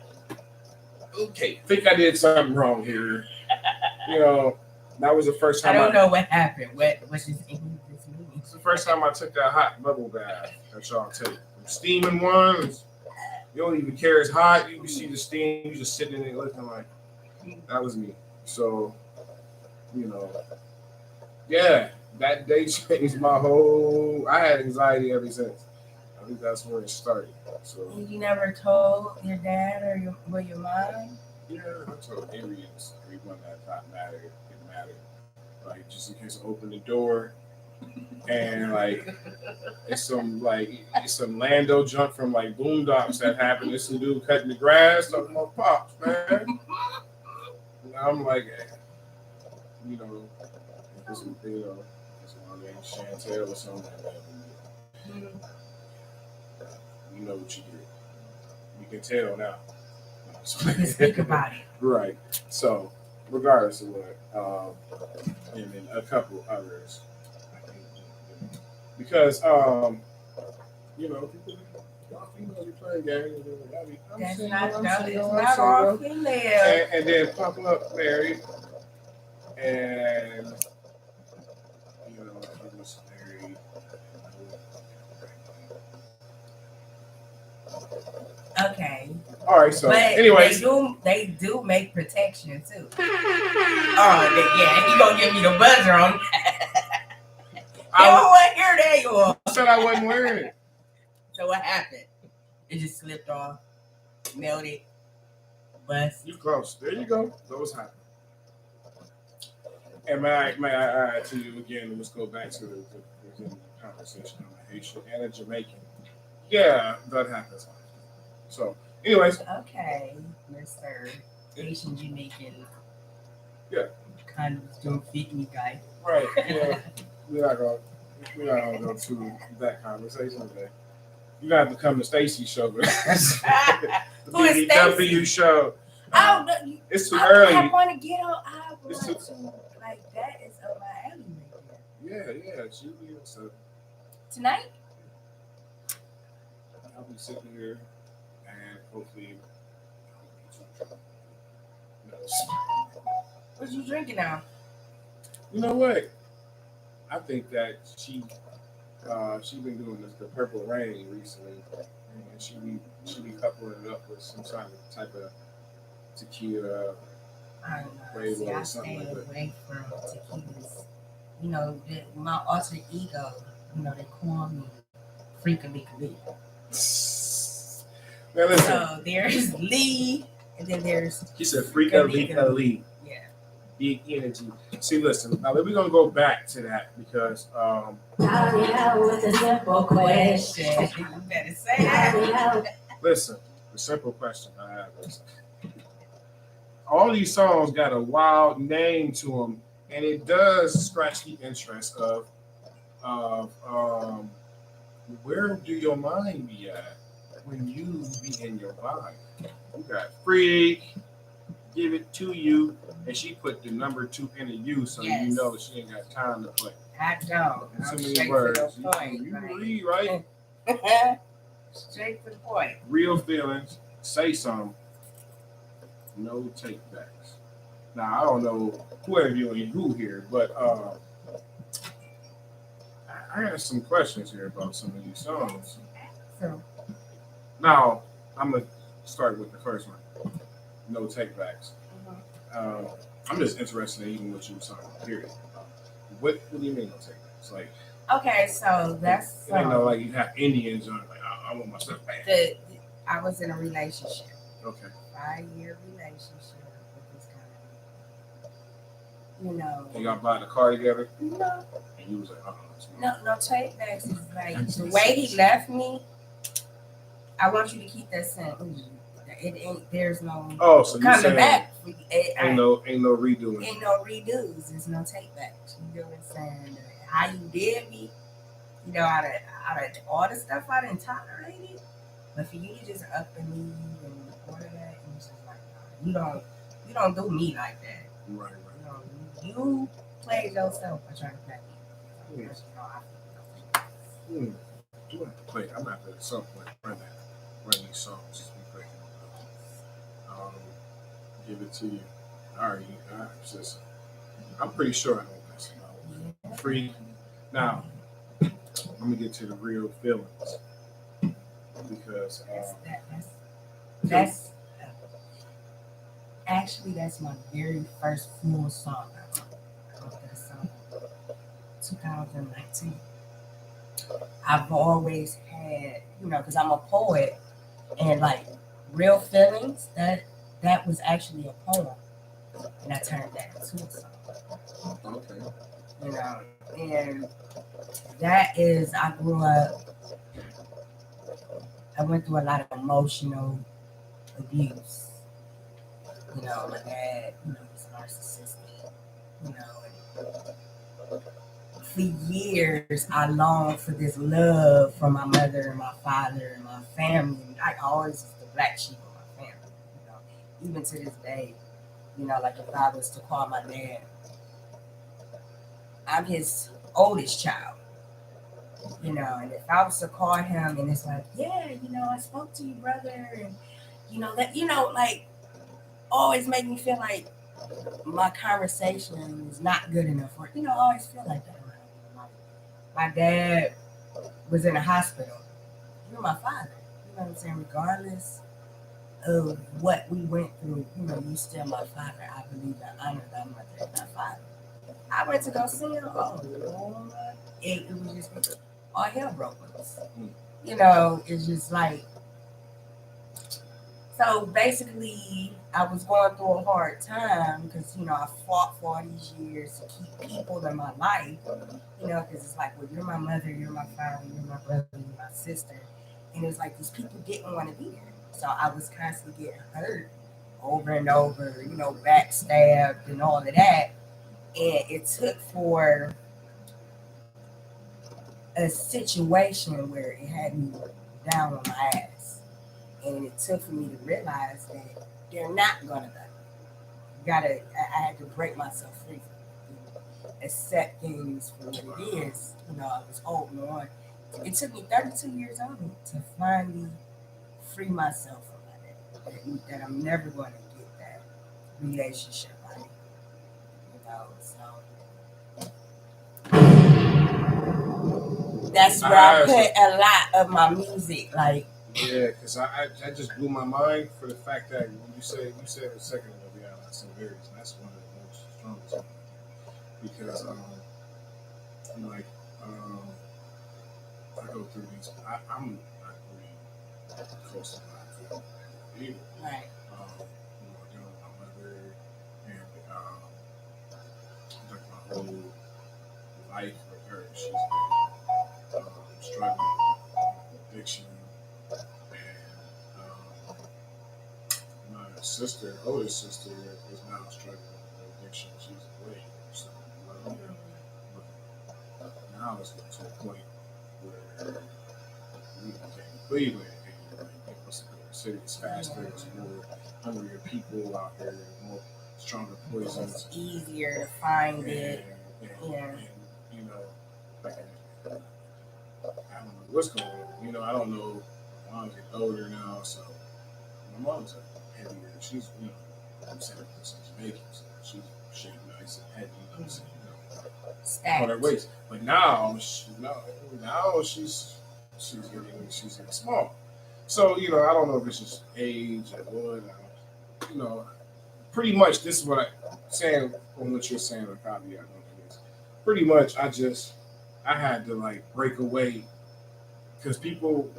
okay, I think I did something wrong here. You know, that was the first I time don't know what happened. What this mean? It's the first time I took that hot bubble bath that y'all take. Them steaming ones. You don't even care it's hot. You can see the steam. You just sitting in it looking like that was me. So, you know, yeah, that day changed my whole. I had anxiety ever since. I think that's where it started. So You never told your dad or your mom? yeah, I told everyone that thought mattered. It mattered. Like just in case I open the door and like it's some Lando jump from like Boondocks that happened. It's some dude cutting the grass talking about pops, man. And I'm like, hey, you know, if it's my name Chantel or something like that. You know what you did. You can tell now. You can speak about it. Right. So, regardless of what, and then a couple others, I think, because you know, people, y'all females be playing games. That's not all female. And then pop up married, and you know, I was married. Okay. All right. So, But anyways, they do make protection too. Oh, yeah. You gonna give me the buzzer on that? You don't want to hear that, you are. I said I wasn't wearing it. So what happened? It just slipped off, melted, bust. You close. There you go. Those happen. And may I add to you again? Let's go back to the conversation. I'm a Haitian and a Jamaican. Yeah, that happens. So, anyways, Okay, Mr. Asian Jamaican. Yeah. Kind of don't fit me, guy. right. Yeah, we're not gonna go to that conversation today. You got to come to Stacy's show, but the Who is BBW Stacey? show. Oh, It's too I early. want to get on. I It's want too- to. Like, that is up my alley right there. Yeah. She so Tonight? I'll be sitting here and hopefully. What you drinking now? You know what? I think that she been doing the Purple Rain recently, and she be coupling it up with some type of tequila. I don't know. Rainbow See, I or something stay like that. away from tequilas. You know, my alter ego, you know, they call me Freaky Lee. Now listen, So there's Lee, and then there's he said Lee. yeah. Big energy. See, listen. Now we're gonna go back to that because With a simple question. You better say that. listen, the simple question I have is, all these songs got a wild name to them, and it does scratch the interest of where do your mind be at when you be in your vibe? You got Freak, Give It To You, and she put the number 2 in a U, so Yes. you know she ain't got time to play. I don't. I'm Too straight many words. to the point. You right? read, right? Straight to the point. Real feelings, say something, no take backs. Now I don't know who interviewing who here, but I got some questions here about some of these songs. So, Now I'm gonna start with the first one, no take backs. I'm just interested in even what you were talking about. Period. What do you mean no take backs? Like okay, so that's it ain't no like you have Indians on like I want my stuff back. I was in a relationship, Okay. 5-year relationship with this guy. You know, And y'all buy the car together, no, and you was like, no take backs is like the way he left me. I want you to keep that scent. It ain't. There's no Oh, so you coming saying back. ain't no redoing. Ain't no redos. There's no take backs. You know what I'm saying? How you did me, you know, out of all the stuff I done tolerated. But for you to just up and leave and all of that, and it's just like, nah, you don't do me like that. Right. You played yourself by trying to play me. You have to play. I'm gonna have to at some point run these songs. Just be playing. Give it to you. All right, just, I'm pretty sure I don't mess it up. Free. Now, let me get to the real feelings because that's actually that's my very first full song. I wrote that song 2019. I've always had, you know, because I'm a poet, and like real feelings, that was actually a poem, and I turned that into a song. okay. You know, and that is, I grew up, I went through a lot of emotional abuse. You know, my dad, you know, was narcissistic, you know, and for years I longed for this love from my mother and my father and my family. I always was the black sheep of my family, you know, even to this day, you know, like if I was to call my dad, I'm his oldest child, you know, and if I was to call him and it's like, yeah, you know, I spoke to you, brother, and you know, that, you know, like always make me feel like my conversation is not good enough, or, you know, I always feel like that. My dad was in a hospital. You're my father. You know what I'm saying? Regardless of what we went through, you know, you still my father. I believe I honor thy mother and thy father. I went to go see him. Oh, Lord. It was just all hell broke loose. You know, it's just like, so basically, I was going through a hard time because, you know, I fought for all these years to keep people in my life, you know, because it's like, well, you're my mother, you're my father, you're my brother, you're my sister. And it's like these people didn't want to be there. So I was constantly getting hurt over and over, you know, backstabbed and all of that. And it took for a situation where it had me down on my ass. And it took for me to realize that they're not gonna die. I had to break myself free from it, accept things for what it is. You know, I was holding on. It took me 32 years old to finally free myself from that I'm never gonna get that relationship right. You know, so that's where I put a lot of my music, like. Yeah, because I just blew my mind for the fact that when you said a second ago, we have lots of various, and that's one of the most strongest ones. Because I go through these. I'm not really close to my family either. Right. You know, dealing with my mother and like my whole life with her, she's been struggling with addiction. My sister, oldest sister, is now struggling with addiction. She's way worse than but now it's getting to a point where we became Cleveland, and the city is faster, there's more hungrier people out there, more stronger poisons. It's easier to find it. And, you know, like, I don't know what's going on. You know, I don't know. My mom's getting older now, so my mom's heavier. She's, you know, I'm saying she's Jamaican, so she's shaped nice and heavy, you know what I'm saying? You know, on her waist. But now, she's getting small. So, you know, I don't know if it's just age or what. You know, pretty much this is what I'm saying on what you're saying, or copy. I don't know this. Pretty much, I had to like break away because people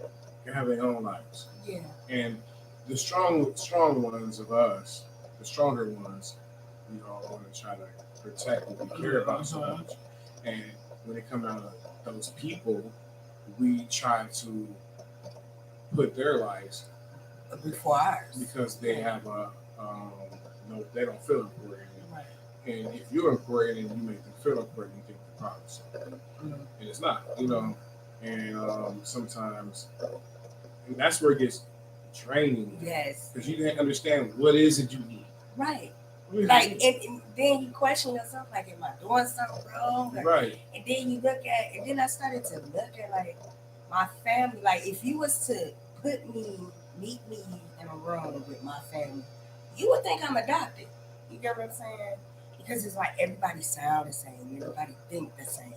can have their own lives. Yeah. And the strong ones of us, the stronger ones, we all want to try to protect what we care about so much. And when it comes out of those people, we try to put their lives before ours. because they have a no, they don't feel important. Right. And if you're important and you make them feel important, you think the problem's solved. Mhm. And it's not, And sometimes, and that's where it gets draining. Yes. Because you didn't understand what is it you need. Right. What is Like, it? and then you question yourself, like, am I doing something wrong? Or- Right. And then you look at, and then I started to look at like my family. Like, if you was to meet me in a room with my family, you would think I'm adopted. You get what I'm saying? Because it's like everybody sound the same, everybody think the same.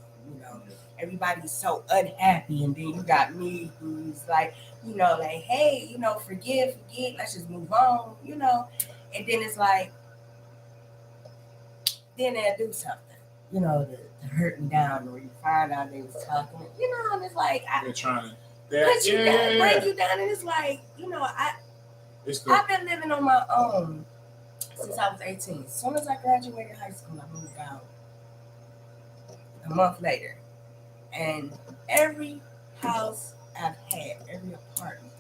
Everybody's so unhappy, and then you got me who's like, like, hey, forget, let's just move on, and then it's like, then they'll do something, to hurt me down, or you find out they was talking, and it's like, They're trying to put you down, break you down, and it's like, I've been living on my own since I was 18. As soon as I graduated high school, I moved out a month later. And every house I've had, every apartment,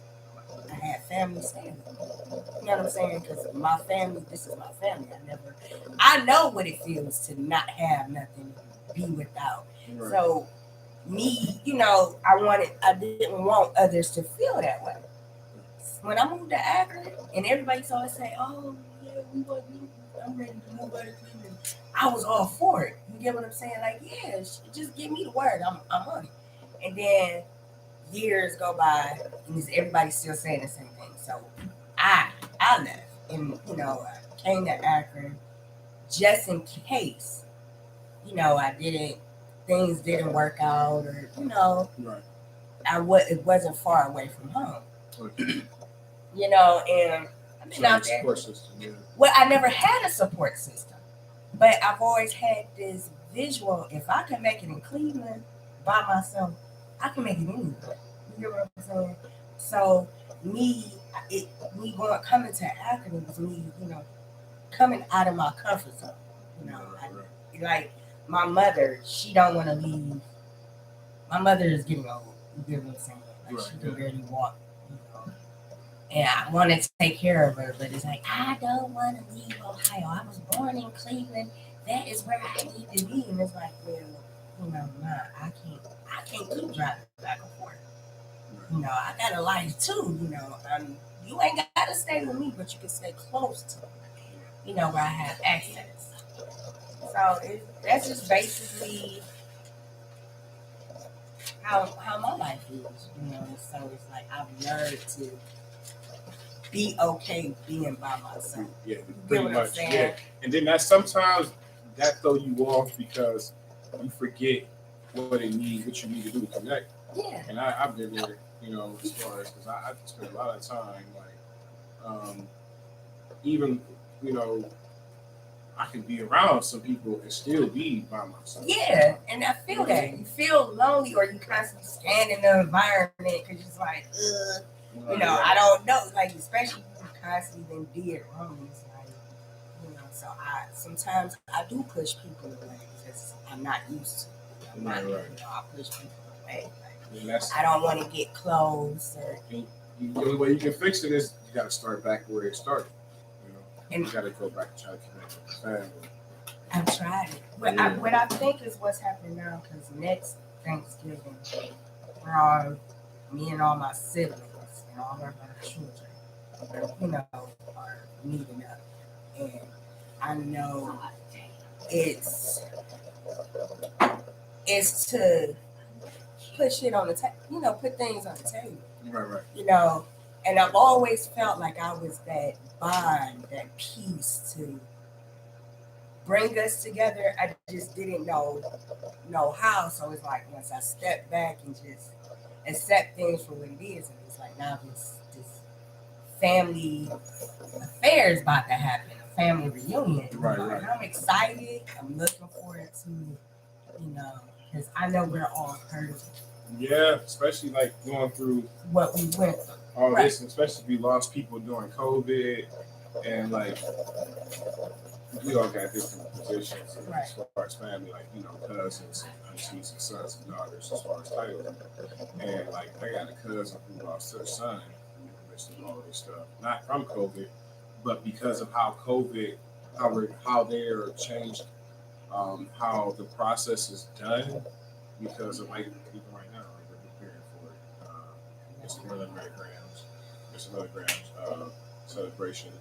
I had family staying. You know what I'm saying? Because my family, this is my family. I know what it feels to not have nothing, be without. Right. So me, I didn't want others to feel that way. When I moved to Akron, and everybody always say, "Oh, yeah, I'm ready to move out of Cleveland," I was all for it. You get what I'm saying? Like, yeah, just give me the word. I'm on it. And then years go by, and everybody's still saying the same thing. So I left, and I came to Akron just in case, things didn't work out, or Right. it wasn't far away from home. Okay. And I've been out there. Support system, yeah. Well, I never had a support system, but I've always had this visual. If I can make it in Cleveland by myself, I can make it anywhere. You get what I'm saying? So coming to Akron was me, coming out of my comfort zone. Like my mother, she don't want to leave. My mother is getting old. You get what I'm saying? Like, Right, she can barely walk. And I want to take care of her, but it's like, I don't want to leave Ohio. I was born in Cleveland. That is where I need to be. And it's like, well, I can't keep driving back and forth. I got a life too. You ain't got to stay with me, but you can stay close to me. Where I have access. So that's just basically how my life is. So it's like I've learned to be okay being by myself. Yeah, You get pretty what I'm much. saying? Yeah, and then sometimes that throw you off because you forget what you need to do to connect. Yeah. And I've been there, as far as because I spent a lot of time even I can be around some people and still be by myself. Yeah, and I feel that. You feel lonely, or you constantly scan in the environment because you're like, I don't know. Like, especially if you constantly been dead wrong. It's like, so sometimes I do push people away because I'm not used to it. I push people away. Like, I don't want to get close. The only way you can fix it is you got to start back where it started. And you got to go back and try to connect with the family. I've tried it. But what I think is what's happening now, because next Thanksgiving, me and all my siblings and all of our children, are meeting up. And I know it's to put shit on the table, put things on the table. Right. And I've always felt like I was that bond, that peace to bring us together. I just didn't know how. So it's like once I step back and just accept things for what it is, and it's like now this family affair is about to happen, a family reunion. Right. I'm excited. I'm looking forward to it, because I know we're all hurting. Yeah, especially like going through what we went through. All this, and especially if we lost people during COVID, and like we all got different positions Right. as far as family, like, you know, cousins and aunties and sons and daughters as far as titles. And like, I got a cousin who lost her son in the midst of all this stuff, not from COVID, but because of how COVID, how they're changed, how the process is done, because of like even right now, like we're preparing for it. It's another Grams celebration,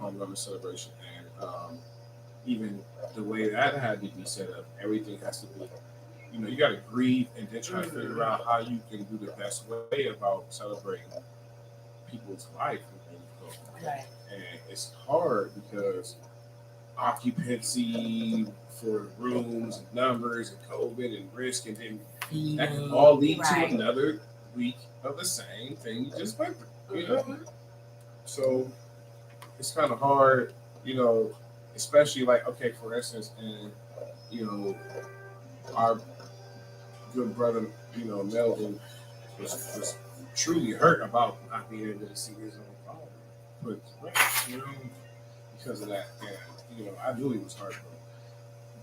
homegoing celebration, and even the way that had to be set up, everything has to be, you know, you got to grieve and then try to figure out how you can do the best way about celebrating people's life within COVID. Right. And it's hard because occupancy for rooms and numbers and COVID and risk, and then that can all lead Right. to another week of the same thing you just went through. You know? So it's kind of hard, you know, especially like, okay, for instance, and you know, our good brother, you know, Melvin was truly hurt about not being able to see his own father, but you know, because of that, and you know, I knew he was hurt.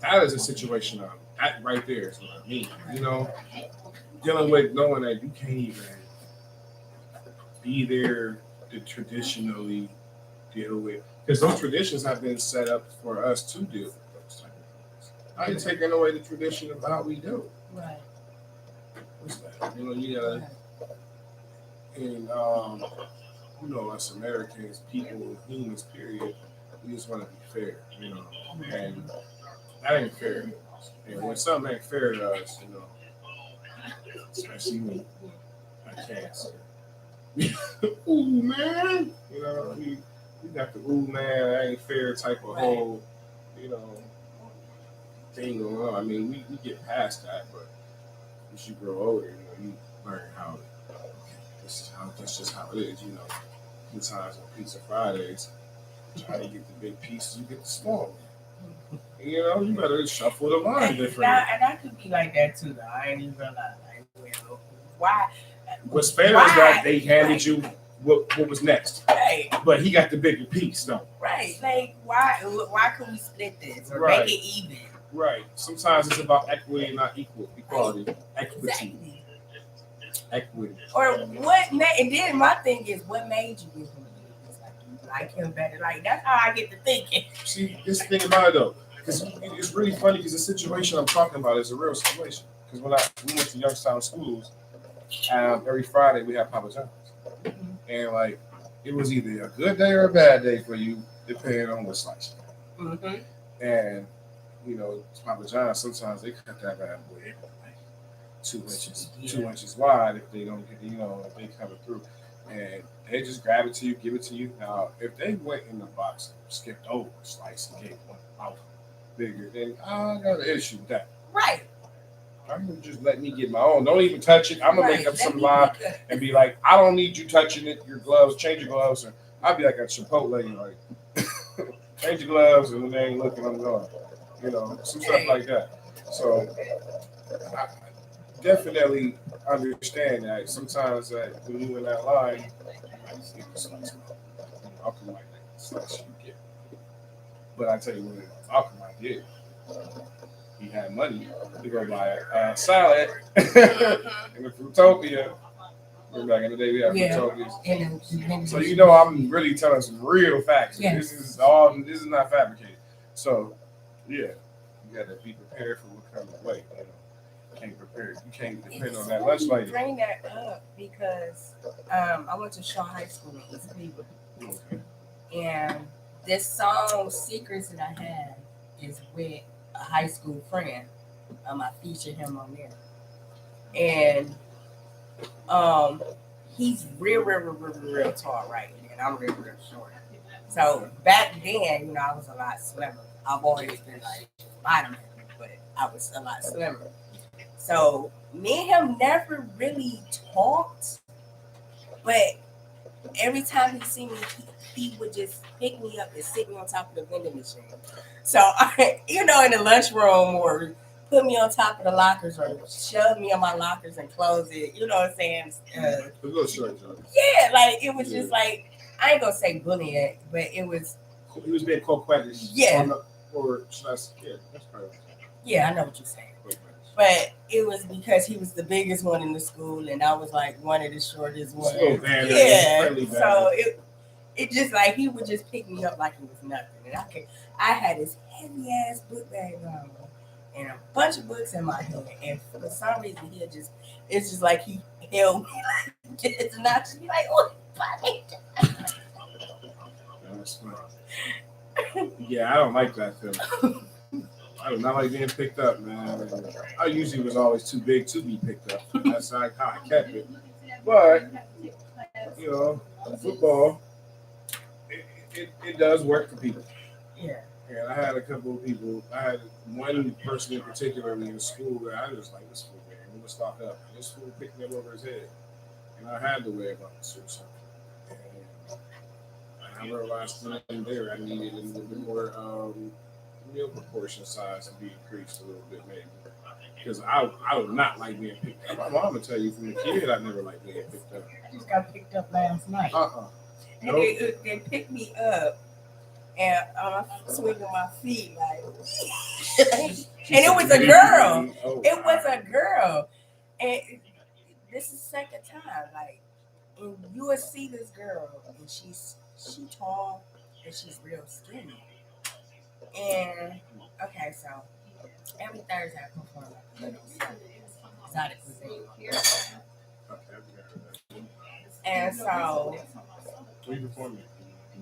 But that is a situation that right there is what I mean. You know, dealing with knowing that you can't even be there to traditionally deal with, because those traditions have been set up for us to deal with those type of things. I ain't taking away the tradition of how we do. Right. What's that? You know, you gotta, and you know, us Americans, people, humans, period, we just want to be fair, you know, and that ain't fair. And when something ain't fair to us, you know, especially me, I can't say, ooh man, you know, we got the ooh man, that ain't fair type of whole, you know, thing going on. I mean, we get past that, but as you grow older, you know, you learn how that's just how it is, you know. Sometimes on Pizza Fridays, try to get the big pieces, you get the small one. You know, you better shuffle the line differently. And I could be like that too, though. I ain't even realize, like, well, why? What's fair is that they handed you what was next, Right, but he got the bigger piece, though. right. Like, why can we split this or Right. make it even? Right. Sometimes it's about equity, not equality. Equity. Exactly. Equity. Or what made, and then my thing is, what made you give him this? Like, you like him better? Like, that's how I get to thinking. See, this thing about it though, because it's really funny because the situation I'm talking about is a real situation. Because when we went to Youngstown schools, every Friday we have Papa John's, and like it was either a good day or a bad day for you, depending on what slice. Mm-hmm. And you know, Papa John's sometimes they cut that bad boy like 2 inches wide if they don't get, you know, if they coming through, and they just grab it to you, give it to you. Now, if they went in the box and skipped over a slice and gave one out bigger, then I got an issue with that. Right. I'm gonna just let me get my own. Don't even touch it. I'm gonna make up Let some me lie pick a- and be like, I don't need you touching it. Your gloves, change your gloves, and I'll be like a Chipotle, like change your gloves, and when they ain't looking, I'm going. You know, some stuff like that. So I definitely understand that sometimes that when you in that line, I just get the slice. Malcolm might make the slice you get. But I tell you what, Malcolm I did. He had money to go buy a salad in the Fruitopia. Remember back in the day we had Fruitopias. So you know I'm really telling some real facts. Yes. This is not fabricated. So yeah, you gotta be prepared for what comes away. You know, you can't prepare. You can't depend on that lunch lady. Bring that up because I went to Shaw High School in East Cleveland, Okay. and this song "Secrets" that I have is with a high school friend. I featured him on there, and he's real tall, right? And I'm real short. So back then, you know, I was a lot slimmer. I've always been like bottom, but I was a lot slimmer. So me and him never really talked, but every time he see me, he would just pick me up and sit me on top of the vending machine. So you know, in the lunchroom, or put me on top of the lockers, or shove me on my lockers and close it. You know what I'm saying? A little short, John. Yeah, like it was just like, I ain't gonna say bullying, but it was. He was being coquettish. Yeah. Or should I? Yeah, that's probably. Yeah, I know what you're saying. Wait, But it was because he was the biggest one in the school, and I was like one of the shortest ones. little banner, Yeah, friendly banner. so it just like he would just pick me up like it was nothing, and I had this heavy ass book bag on and a bunch of books in my hand, and for some reason it's just like he held me like this, and I just be like, oh, buddy. That's funny. Yeah, I don't like that feeling. I do not like being picked up, man. And I usually was always too big to be picked up. That's how I kept it. But you know, football, it does work for people. Yeah. And I had a couple of people. I had one person in particular in school that I was like, this fool, man, we gonna stock up. And this fool picked me up over his head, and I had to wear about to or something. And I realized then there I needed a little bit more meal proportion size to be increased a little bit, maybe. Because I do not like being picked up. My mom would tell you from a kid I never liked being picked up. I just got picked up last night. And Nope. they picked me up, and I'm swinging my feet like, and it was a girl. Oh, It was a girl, and this is the second time. Like, and you will see this girl, and she tall, and she's real skinny. And okay, so every Thursday I perform exotic cuisine, and so What are you performing?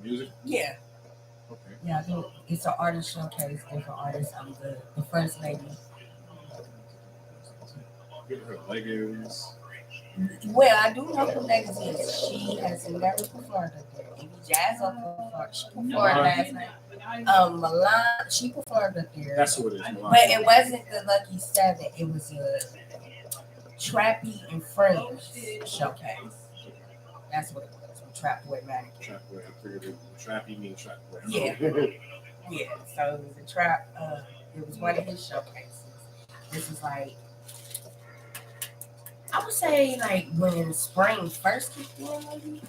Music? yeah. Okay. Yeah, I think it's an artist showcase, different artists. I'm the first lady. Get her leggings. Well, I do know who Legacy is. She has never performed up there. Maybe Jazz up performed. She performed last night. Milan, she performed up there. That's what it is. But it wasn't the Lucky Seven. It was a Trappy and Friends showcase. That's what it was. With Trap Boy Mannequin. Trap boy. I figured it. Trappy mean trap boy. Yeah. Yeah. So it was a trap. It was one of his showcases. This is like, I would say like when spring first kicked in, maybe,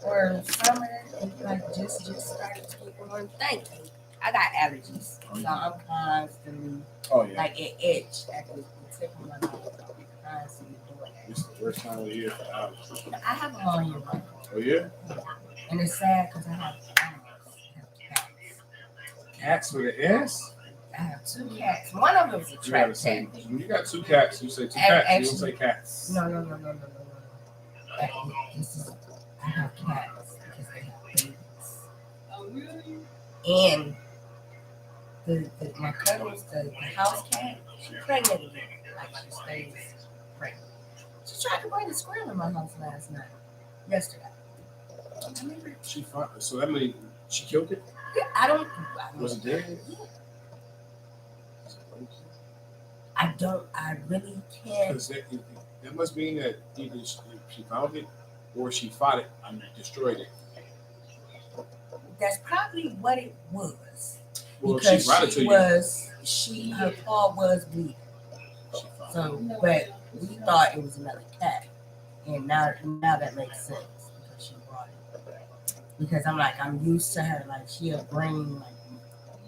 or summer, and like just started to kick on. Thank you. I got allergies, so I'm constantly Oh yeah. like it itch at the tip of my nose. I'm constantly doing It's the worst time of the year for allergies. that. I have a whole year round, Oh yeah. and it's sad because I have animals. I have cats. Cats with an S. I have two cats. One of them is a You trap gotta cat. say. When you got two cats, you say two cats. You don't say cats. No. This is, I have cats because they have babies. Oh, really? And my cousin's the house cat, she's pregnant again. Like she stays pregnant. She tried to bring a squirrel in my house yesterday. I never, She fought. So that means she killed it. I don't. Was it dead? I really can't. Because that must mean that either she found it or she fought it and destroyed it. That's probably what it was. Well, Because she brought it to you. her paw was bleeding. So, but we thought it was another cat, and now that makes sense because she brought it. Because I'm used to her, like she'll bring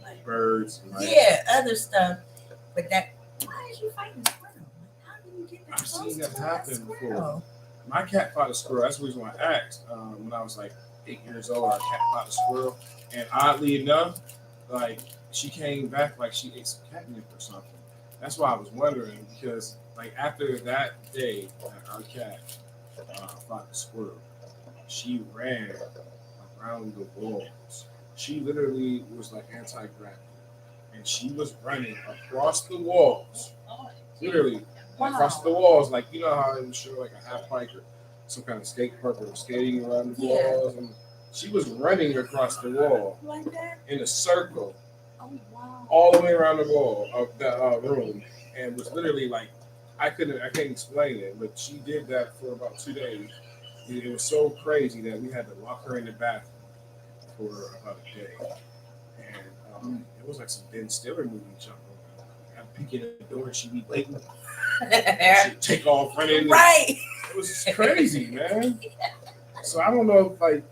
like Birds. Right? yeah, other stuff, but that why did you fight the squirrel? Like, how did you get that I've close seen that to happen squirrel? My cat fought a squirrel. That's the reason why I asked. When I was like 8 years old, our cat fought a squirrel, and oddly enough, like she came back like she ate some catnip or something. That's why I was wondering because like after that day, our cat fought the squirrel. She ran around the walls. She literally was like anti-gravity, and she was running across the walls. Literally across the walls, like you know how I'm sure like a half pipe or some kind of skate park or skating around the walls, and she was running across the wall Like that? in a circle Oh wow. all the way around the wall of the room, and was literally like I can't explain it, but she did that for about 2 days. It was so crazy that we had to lock her in the bathroom for about a day, and it was like some Ben Stiller movie jumping. I'd peek in the door and she'd be waiting. She'd take off running. Right. It was just crazy, man. So I don't know if like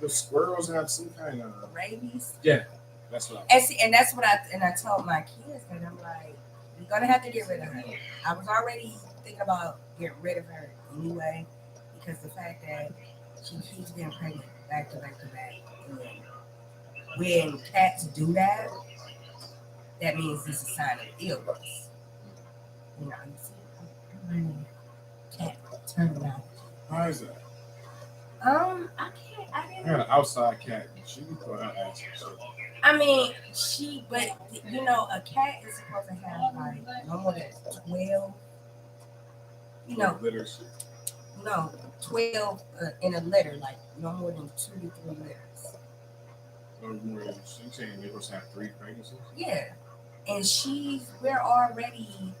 the squirrels have some kind of Rabies. yeah. That's what And see, and that's what I told my kids, and I'm like, you're gonna have to get rid of her. I was already thinking about getting rid of her anyway, because the fact that she keeps getting pregnant back to back to back. And when cats do that, that means it's a sign of illness. You know, you see, cat turn out. Why is that? I I didn't. got an outside cat. She can put her ass in shit. I mean, but you know, a cat is supposed to have like no more than 12. You know, Litter shit. no, 12 in a litter, like no more than 2 to 3 litters. Or more than she's saying they must have 3 pregnancies. Yeah, and we're already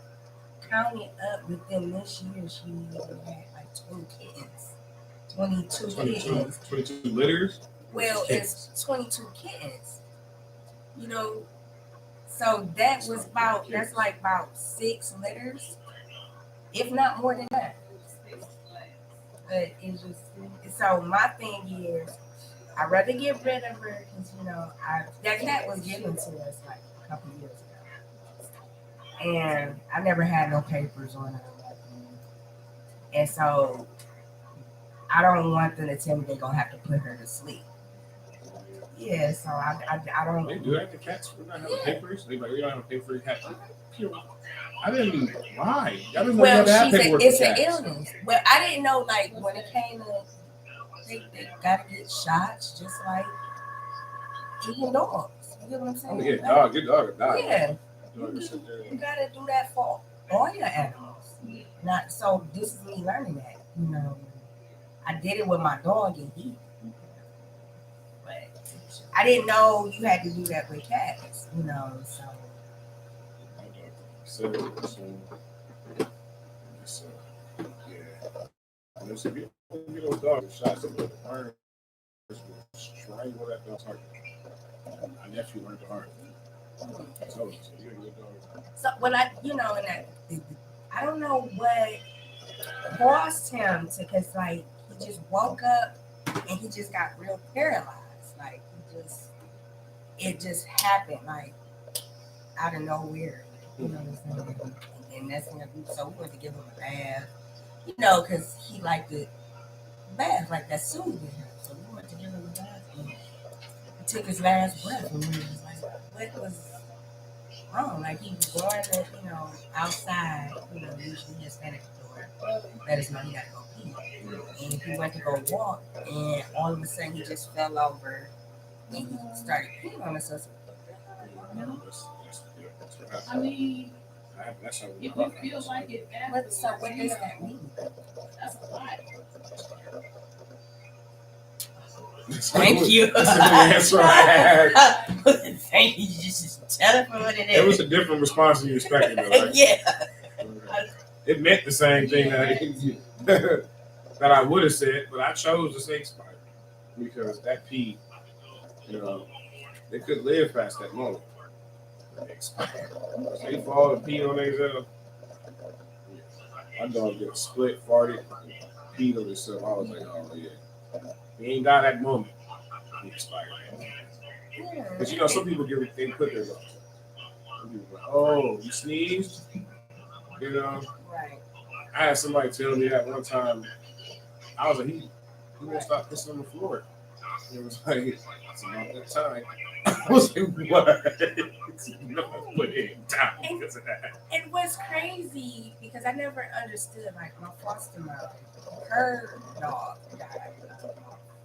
counted up within this year. She had like 20 kittens, 22 kittens. 22 litters? Well, it's 22 kittens. You know, so that's like about 6 litters, if not more than that. But it's just, so my thing is, I'd rather get rid of her because, you know, that cat was given to us like a couple of years ago. And I never had no papers on her or nothing. And so I don't want them to tell me they're going to have to put her to sleep. Yeah, so I don't. They do that to cats? We don't have papers? They like, we don't have paper for your cat. I didn't. Why? I didn't know Well, you had paperwork it's for an cats. illness. Well, I didn't know, like, when it came to, they gotta get shots, just like even dogs. You get what I'm saying? Oh, yeah, your dog will die. Yeah, Dog will sit there. you gotta do that for all your animals. Not so. This is me learning that. You know, I did it with my dog and he. But I didn't know you had to do that with cats. You know, so. Yeah. If you get those dogs shots in the arm, strangle that dog's heart. My nephew learned the art. So you get a good dog. So when I don't know what caused him to, cause like he just woke up and he just got real paralyzed. Like it just happened like out of nowhere. You know what I'm saying? And that's when so we went to give him a bath. You know, cause he liked the bath, like that soothed him. So we went to give him a bath and he took his last breath and we was like, what was wrong? Like he was going to, you know, outside, you know, usually he'll stand at the door, let us know he gotta go pee. And he went to go walk and all of a sudden he just fell over and he started peeing on us. I mean, That's how if we you feel like it, What does that mean? that's a lot. Thank you. That's right. Thank you. Just tell it for what it is. It was a different response than you expected, though, right? Yeah. It meant the same thing that that I would have said, but I chose to say expired because that pee, you know, they could live past that moment. Expired. They fall and pee on themselves. My dog get split, farted, peed on himself. I was like, oh yeah. He ain't got that moment. He expired. But you know, some people they put their dogs. Some people go, oh, you sneezed? You know? Right. I had somebody tell me that one time. I was like, he won't stop pissing on the floor. It was like, it's about that time. I was like, what? Put it down because of that. It was crazy because I never understood, like, my foster mother, her dog died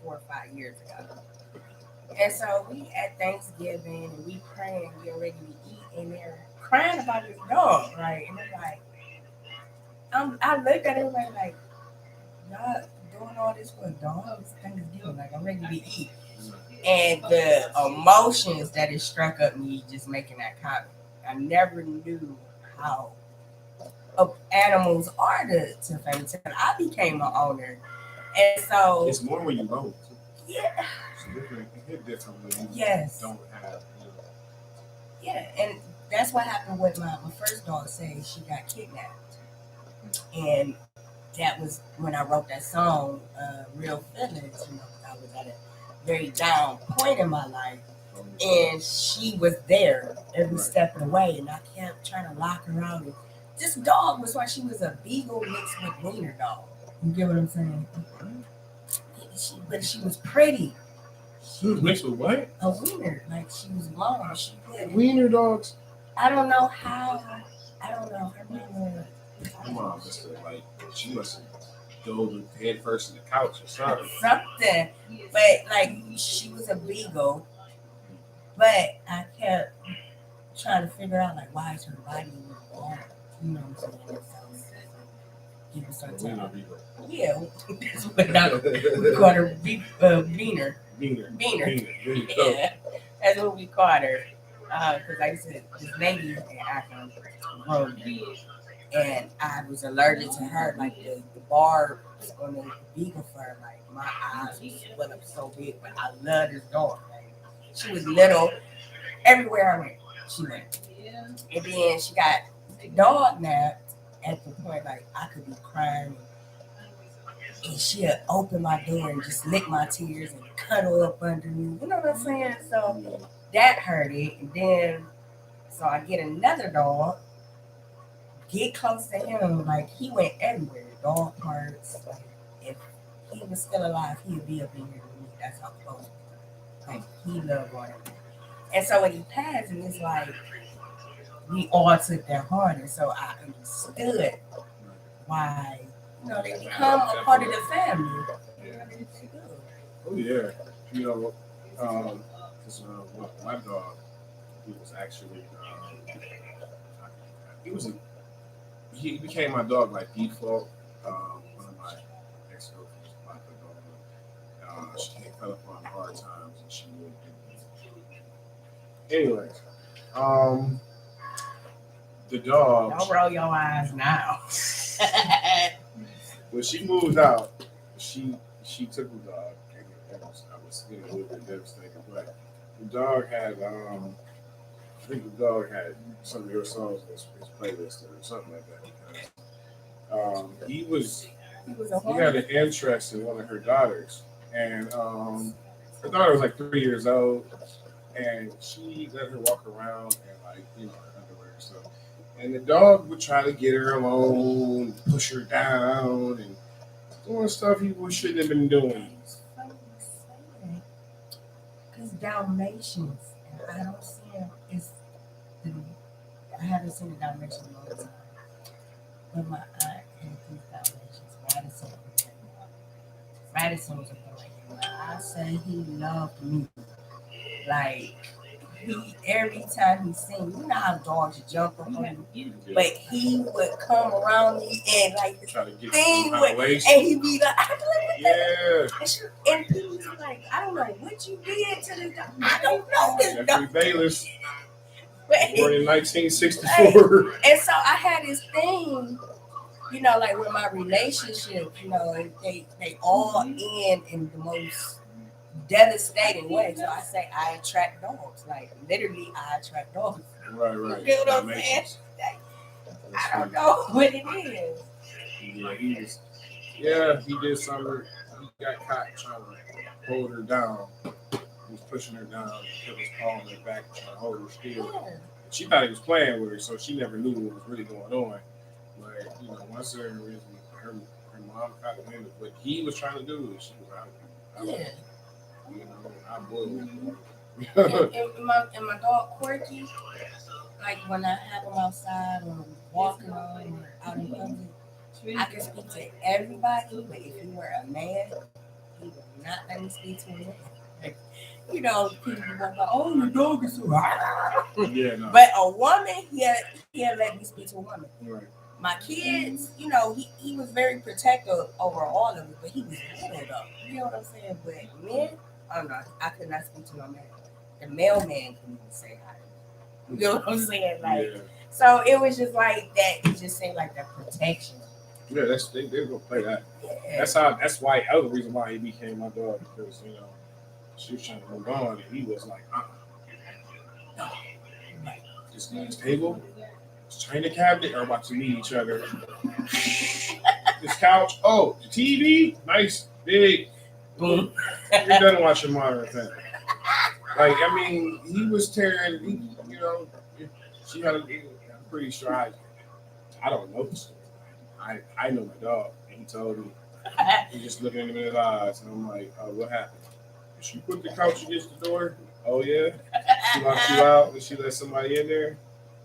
4 or 5 years ago. And so we at Thanksgiving and we praying, getting ready to eat, and they're crying about this dog, right? And they're like, I looked at everybody like, y'all doing all this for a dog? It's Thanksgiving, like I'm ready to eat. And the emotions that it struck up me just making that comment. I never knew how animals are to family. I became an owner. And so It's more when you don't. yeah. It's different when you Yes. don't have. Yeah, and that's what happened with my first dog. Say she got kidnapped, and that was when I wrote that song, "Real Feelings." You know, I was at a very down point in my life, And she was there every Right. step of the way, and I kept trying to lock her out. And this dog was like she was a beagle mixed with wiener dog. You get what I'm saying? But she was pretty. She was mixed with what? A wiener, like she was long. She could. Wiener dogs. I don't know how. I don't know. Her name was. My mom must have like she must have dove head first in the couch or something. Something, but like she was a beagle. But I kept trying to figure out like why is her body long? You know what I'm saying? So people start Wiener talking. beagle. Yeah, that's what we called her. Wiener. Wiener. Wiener. There you go. Yeah, that's what we called her. Because I said this lady in Akron wrote me, and I was allergic to her. Like the barbs on the beagle fur, like my eyes went up so big. But I love this dog. Like, she was little. Everywhere I went, she went. Yeah. And then she got dog napped at the point like I could be crying. And she'll open my door and just lick my tears and cuddle up under me. You know what I'm saying? So that hurt it. And then, so I get another dog, get close to him. Like, he went everywhere. Dog parks. Like, if he was still alive, he'd be up in here with me. That's how close. Like, he loved going everywhere. And so when he passed, and it's like, we all took that harder. So I understood why, you know, they become a part of the family. Oh yeah. You know, my dog, he was actually he became my dog by default. One of my ex-girlfriends, my dog. She fell upon hard times and she moved in. Anyways, the dog. Don't roll your eyes now. When she moved out, she took the dog. And I was a little bit devastated, but the dog had I think the dog had some of your songs in his playlist or something like that. Because he had an interest in one of her daughters, and her daughter was like 3 years old, and she let her walk around and like her underwear and stuff. And the dog would try to get her alone, push her down, and doing stuff he shouldn't have been doing. Because Dalmatians, and I don't see them. I haven't seen a Dalmatian in a long time. But my aunt had these Dalmatians. Radisson was a boy. When I say he loved me, like every time he seen, you know how dogs jump on you, but he would come around me and like Try to get thing some would, violation. and he'd be like, I be like, Yeah. and people be like, I don't know what you did to this dog. I don't know this Jeffrey dog. Bayless, But born in 1964. and so I had this thing, you know, like with my relationship, you know, they all end in the most devastating way. So I say I attract dogs. Like literally I attract dogs. Right. You know what I'm saying? I don't know what it is. Yeah, he did something. He got caught trying to hold her down. He was pushing her down, put his paw on her back, trying to hold her still. Yeah. She thought he was playing with her, so she never knew what was really going on. But once her mom caught wind of what he was trying to do, she was out. Yeah. I boiled. And my dog Quirky, like when I have him outside or walking on or out in public, I can speak to everybody, but if he were a man, he would not let me speak to him. You know, people walk like, oh, your dog is so Yeah, no. But a woman, he'll let me speak to a woman. Right. My kids, you know, he was very protective over all of it, but he was little though. You know what I'm saying? But men, oh no, I could not speak to no man. The mailman couldn't even say hi. You know what I'm saying? Like, Yeah. so it was just like that. It just seemed like that protection. Yeah, they're gonna play that. Yeah. That's why that was the reason why he became my dog, because she was trying to move on and he was like, this guy's table, this china cabinet are about to meet each other. This couch, oh, the TV, nice, big. Boom. You're done watching Modern Family. Like, I mean, he was tearing. You know, she had. I'm pretty sure I don't know the story. I know my dog, and he told me. He just looking him in his eyes, and I'm like, oh, what happened? Did she put the couch against the door? Oh yeah. She locked you out, and she let somebody in there.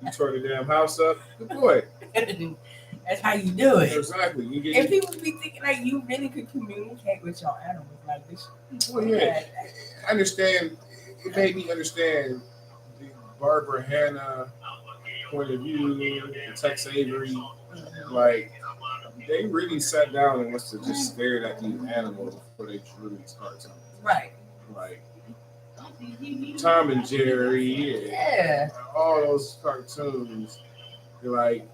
You tore the damn house up. Good boy. That's how you do it. Exactly. You And get. people be thinking like you really could communicate with your animals like this. Well, yeah. I understand. It made me understand the Barbara Hannah point of view, the Tex Avery. Like, they really sat down and must have just stared at these animals before they drew these cartoons. Right. Like Tom and Jerry, and Yeah. all those cartoons. They're like,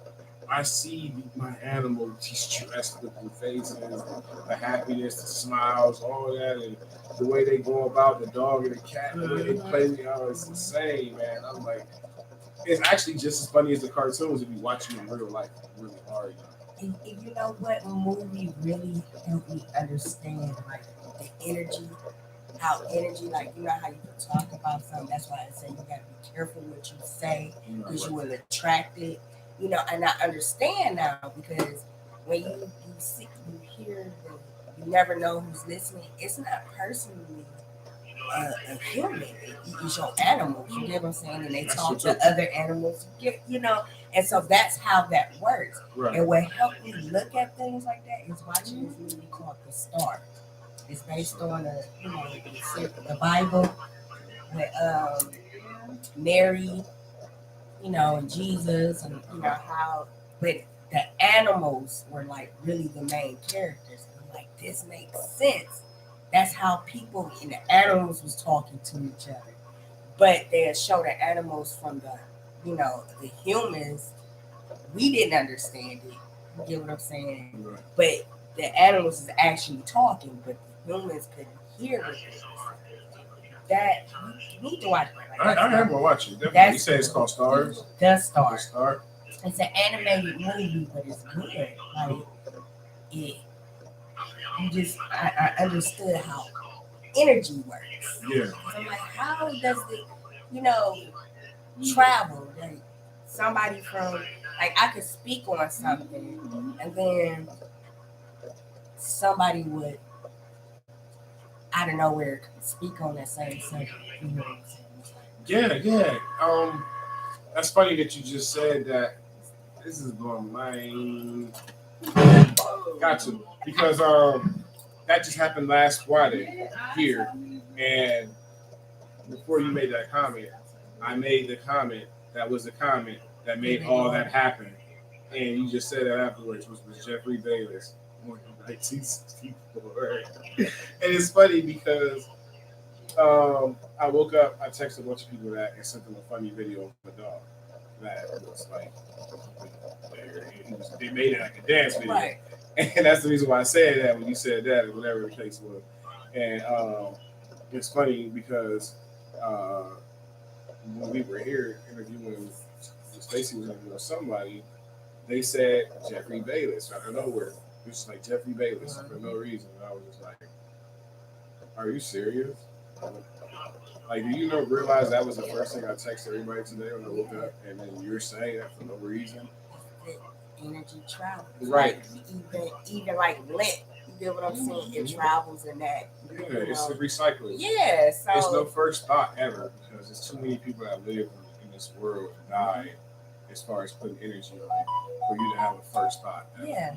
I see my animal distressed with the faces, the happiness, the smiles, all that, and the way they go about the dog and the cat, the way they play me out, it's insane, man. I'm like, it's actually just as funny as the cartoons if you watch them in real life. Really hard. And you know what movie really helped me understand like the energy, how energy, like you know how you can talk about something. That's why I say you gotta be careful what you say because you will attract it. You know, and I understand now because when you see, you hear, you never know who's listening. It's not personally a human. It's your animals. You get what I'm saying? And they talk to other animals. You know, and so that's how that works. Right. And what helped me look at things like that is watching this movie called The Star. It's based on the Bible with Mary, you know, and Jesus, and you know how, but the animals were like really the main characters. And like this makes sense. That's how people and the animals was talking to each other, but they show the animals from the, you know, the humans. We didn't understand it. You get what I'm saying? Right. But the animals is actually talking, but the humans couldn't hear what they were. That you need to watch it. Like, I am gonna watch it. Definitely. You say it's called Stars. The Star. The Star. It's an animated movie, but it's good. Like it, I understood how energy works. Yeah. I'm like, how does it, you know, travel? Like somebody from, like I could speak on something, and then somebody would out of nowhere speak on that same subject. You know what I'm saying? Yeah. That's funny that you just said that. This is blowing my mind. Got to, because that just happened last Friday here, and before you made that comment, I made the comment that was the comment that made all that happen, and you just said that afterwards, which was Jeffrey Bayless, 1964. And it's funny because I woke up, I texted a bunch of people that and sent them a funny video of my dog that was like, they made it like a dance video. Right. And that's the reason why I said that when you said that, or whatever the case was. And it's funny because when we were here interviewing, Stacey was interviewing somebody, they said Jeffrey Bayless out of nowhere. It was like Jeffrey Bayless for no reason. And I was just like, are you serious? Like, do you realize that was the first thing I texted everybody today when I woke up, and then you're saying that for no reason? Energy travels. Right. Like, even like lint, you get what I'm saying? It travels in that. Yeah, it's a recycling. Yeah, so It's no first thought ever, because there's too many people that live in this world and die as far as putting energy on for you to have a first thought ever. Yeah.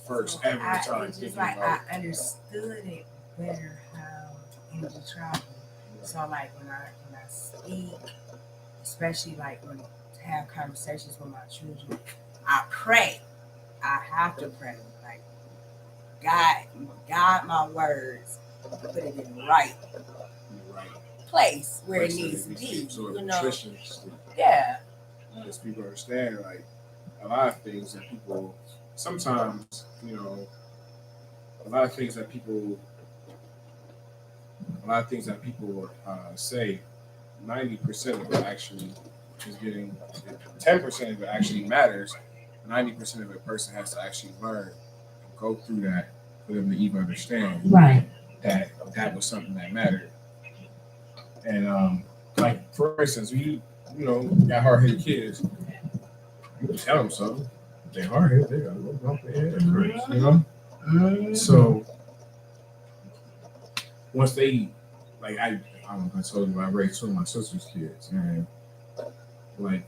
First So ever time it's thinking just like about I understood it better how energy travels. So like when I speak, especially like when to have conversations with my children, I pray. I have to pray. Like God my words, put it in the right place where it needs to be. So You know? nutrition, Yeah. because people understand like a lot of things that people sometimes, a lot of things that people say, 90% of it actually is getting, 10% of it actually matters. 90% of a person has to actually learn and go through that for them to even understand Right. that was something that mattered. And like for instance, you know got hard headed kids, you tell them something. If they hard headed, they gotta go bump their head. You know. So once they like I told you I raised two of my sister's kids, and like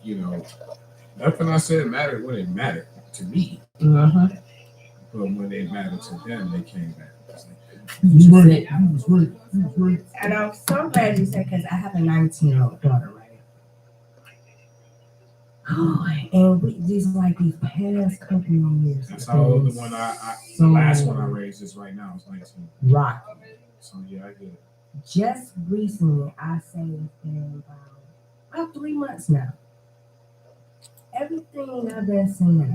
nothing I said mattered when it mattered to me, but when it mattered to them, they came back. You was right. And I'm so glad you said, because I have a 19-year-old daughter, right? Oh, and these past couple of years. That's how old the one the last one I raised is right now. It's 19. Right. So yeah, I get it. Just recently, I say it's been about 3 months now. Everything I've been saying,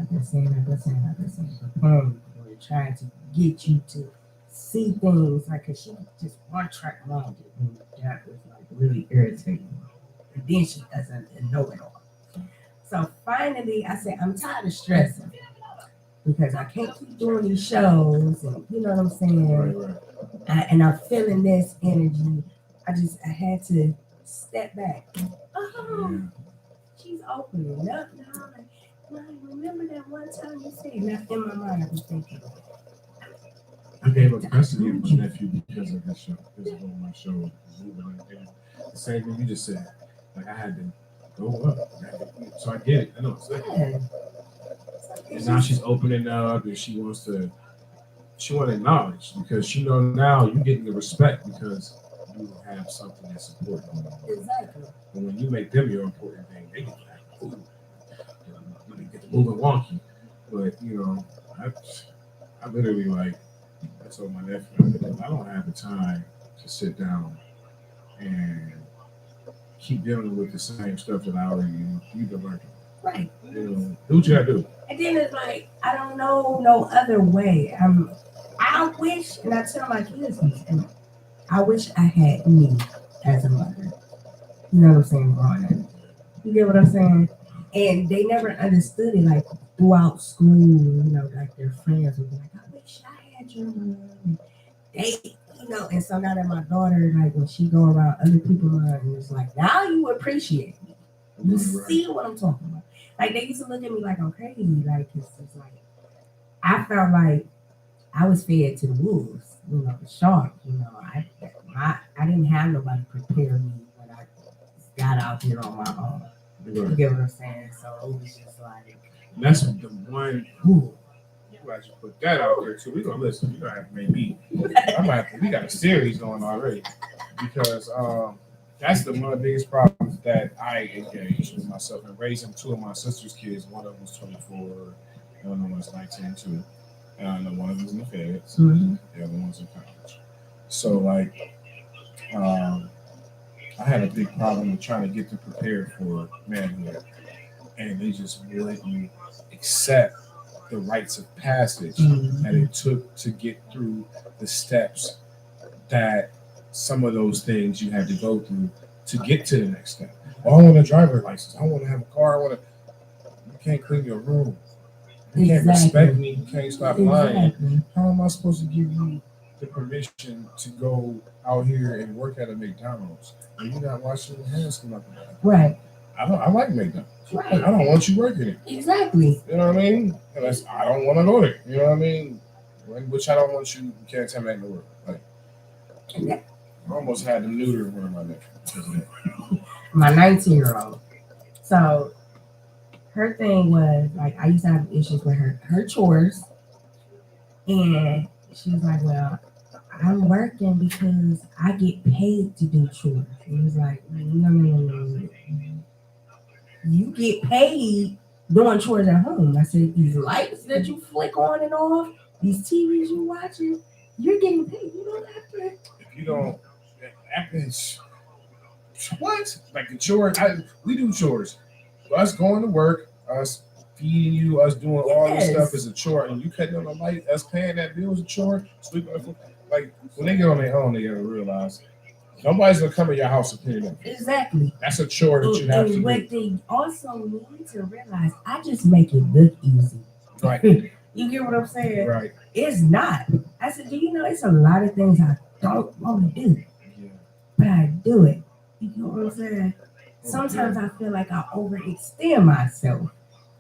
we're trying to get you to see things like, cause she just one track minded, and that was like really irritating. And then she doesn't know it all. So finally, I said, I'm tired of stressing because I can't keep doing these shows, and you know what I'm saying. Right. And I'm feeling this energy. I had to step back. Oh, she's opening up now. Like, remember that one time you said, and in my mind, I was thinking, I gave up custody of my nephew because of this show, because of my show. The same thing you just said. Like I had to go up. So I get it. I know what I'm saying. And now she's opening up, and she wants knowledge because she know now you're getting the respect because you have something that's important. exactly. And when you make them your important thing, they get like, ooh, let me get the moving wonky. But I literally I told my nephew, I don't have the time to sit down and keep dealing with the same stuff that you've been working. Right. Do what you gotta do. And then it's like, I don't know no other way. I wish, and I tell my kids this, and I wish I had me as a mother. You know what I'm saying, Ron? You get what I'm saying? And they never understood it, like throughout school, like their friends would be like, I wish I had your mom. They, and so now that my daughter, like when she go around other people's mom, it's like, now you appreciate me. You see what I'm talking about. Like they used to look at me like I'm crazy. Like it's like I felt like I was fed to the wolves, the shark. I didn't have nobody prepare me when I got out here on my own. You get what I'm saying? So it was just like that's the one. You guys should put that out there too. We gonna listen. You gotta have to make me. We got a series going already because that's the one of the biggest problems that I engaged with myself in raising two of my sister's kids. One of them was 24, the other one was 19 too. And I know one of them's in the feds, the other one's in college. So I had a big problem with trying to get them prepared for manhood, and they just wouldn't accept the rites of passage that it took to get through the steps that some of those things you had to go through to get to the next step. Oh, I want a driver's license. I want to have a car. You can't clean your room. You can't respect me. You can't stop lying. How am I supposed to give you the permission to go out here and work at a McDonald's? And you're not washing your hands come up. Right. I like McDonald's. Right. I don't want you working it. Exactly. You know what I mean? I don't want to go there. You know what I mean? Which I don't want you. You can't tell me that in the world. I almost had to neuter one of my nephews. My 19-year-old. So her thing was like I used to have issues with her chores, and she was like, "Well, I'm working because I get paid to do chores." And it was like, no. You get paid doing chores at home. I said, these lights that you flick on and off, these TVs you watching, you're getting paid. You don't have to. If you don't, what? Like the chores, we do chores. Us going to work, us feeding you, us doing all this stuff is a chore, and you cutting on the light, us paying that bill is a chore. Sweeping the floor. Like when they get on their own, they gotta realize nobody's gonna come in your house and clean it up. Exactly. That's a chore that you have to do. What they also need to realize, I just make it look easy. Right. You get what I'm saying? Right. It's not. I said, do you know it's a lot of things I don't want to do, but I do it. You know what I'm saying? Sometimes I feel like I overextend myself,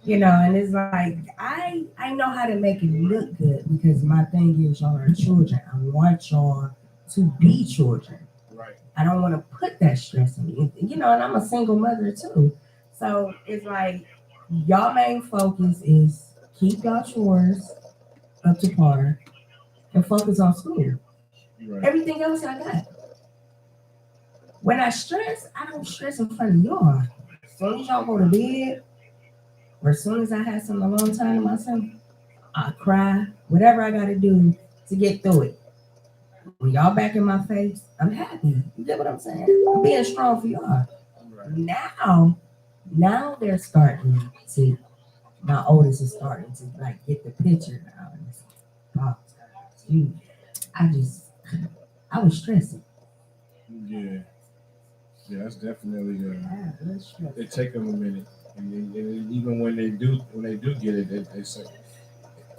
and it's like I know how to make it look good because my thing is y'all are children. I want y'all to be children. Right. I don't want to put that stress on you, and I'm a single mother too. So it's like y'all main focus is keep y'all chores up to par and focus on school. Right. Everything else I got. When I stress, I don't stress in front of y'all. As soon as y'all go to bed, or as soon as I have some alone time to myself, I cry, whatever I gotta do to get through it. When y'all back in my face, I'm happy. You get what I'm saying? I'm being strong for y'all. Right. Now they're starting to. My oldest is starting to like get the picture now. And it's like, oh, dude, I was stressing. Yeah. Yeah, that's definitely. Let's stress. It take them a minute, and even when they do get it, they say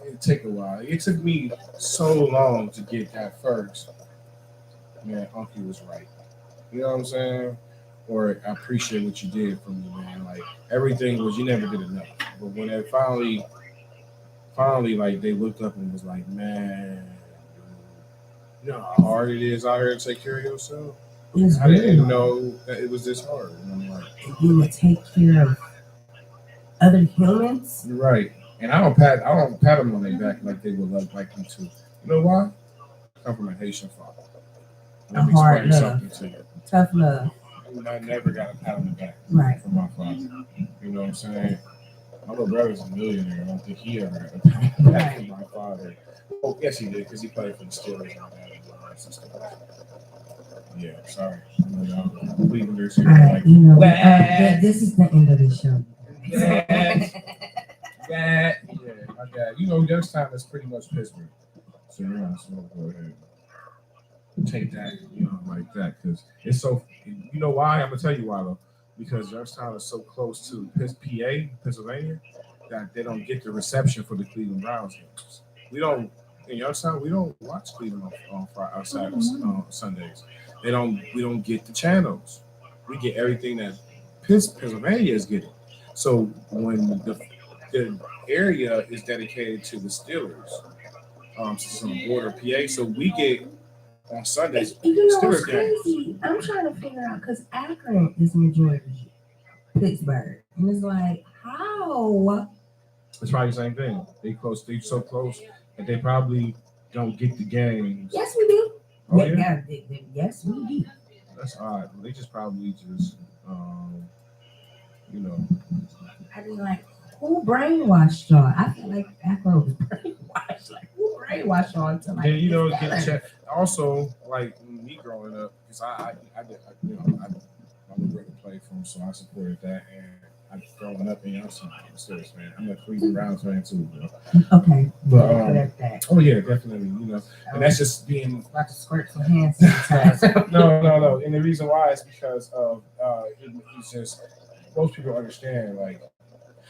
it take a while. It took me so long to get that first. Man, Uncle was right. You know what I'm saying? Or I appreciate what you did for me, man. Like everything was, you never did enough. But when it finally, like they looked up and was like, man, you know how hard it is out here to take care of yourself. It's I didn't real. know that it was this hard. And I'm like, You would take care of other humans. you're right. And I don't pat them on their back like they would like me to. You know why? I come from a Haitian father. Let me hard explain love. something to you. Tough love. I never got a pat on the back Right. from my father. You know what I'm saying? My little brother's a millionaire. I don't think he ever got a pat on the back from my father. Oh, yes, he did, because he played for the Steelers and my dad and the rest and stuff. Yeah, sorry. I know y'all Clevelanders here All are right, like, this is the end of the show. yeah, my dad. You know, Youngstown is pretty much Pittsburgh. So, so go ahead. Take that, like that, because it's so. You know why? I'm gonna tell you why though. Because Youngstown is so close to PA, Pennsylvania, that they don't get the reception for the Cleveland Browns games. We don't in Youngstown. We don't watch Cleveland on Friday, outside on Sundays. We don't get the channels. We get everything that Pennsylvania is getting. So when the area is dedicated to the Steelers, it's on the border of PA, so we get. On Sundays, You know what's Steelers games. crazy? I'm trying to figure out because Akron is majority Pittsburgh, and it's like how? It's probably the same thing. They're so close that they probably don't get the games. Yes, we do. Oh, yeah? Yes, we do. That's odd. They just probably just, I mean, like, who brainwashed y'all? I feel like Akron was brainwashed. Like, who brainwashed y'all into like? Then this get color? checked. Also, like me growing up, because I my little brother played for him, so I supported that. And I growing up in Youngstown, I'm a Steelers fan. I'm a Cleveland Browns fan too, bro. Okay, But correct that. oh yeah, definitely. And that's just being About to squirt some hand sanitizer. no. And the reason why is because of it's just most people understand like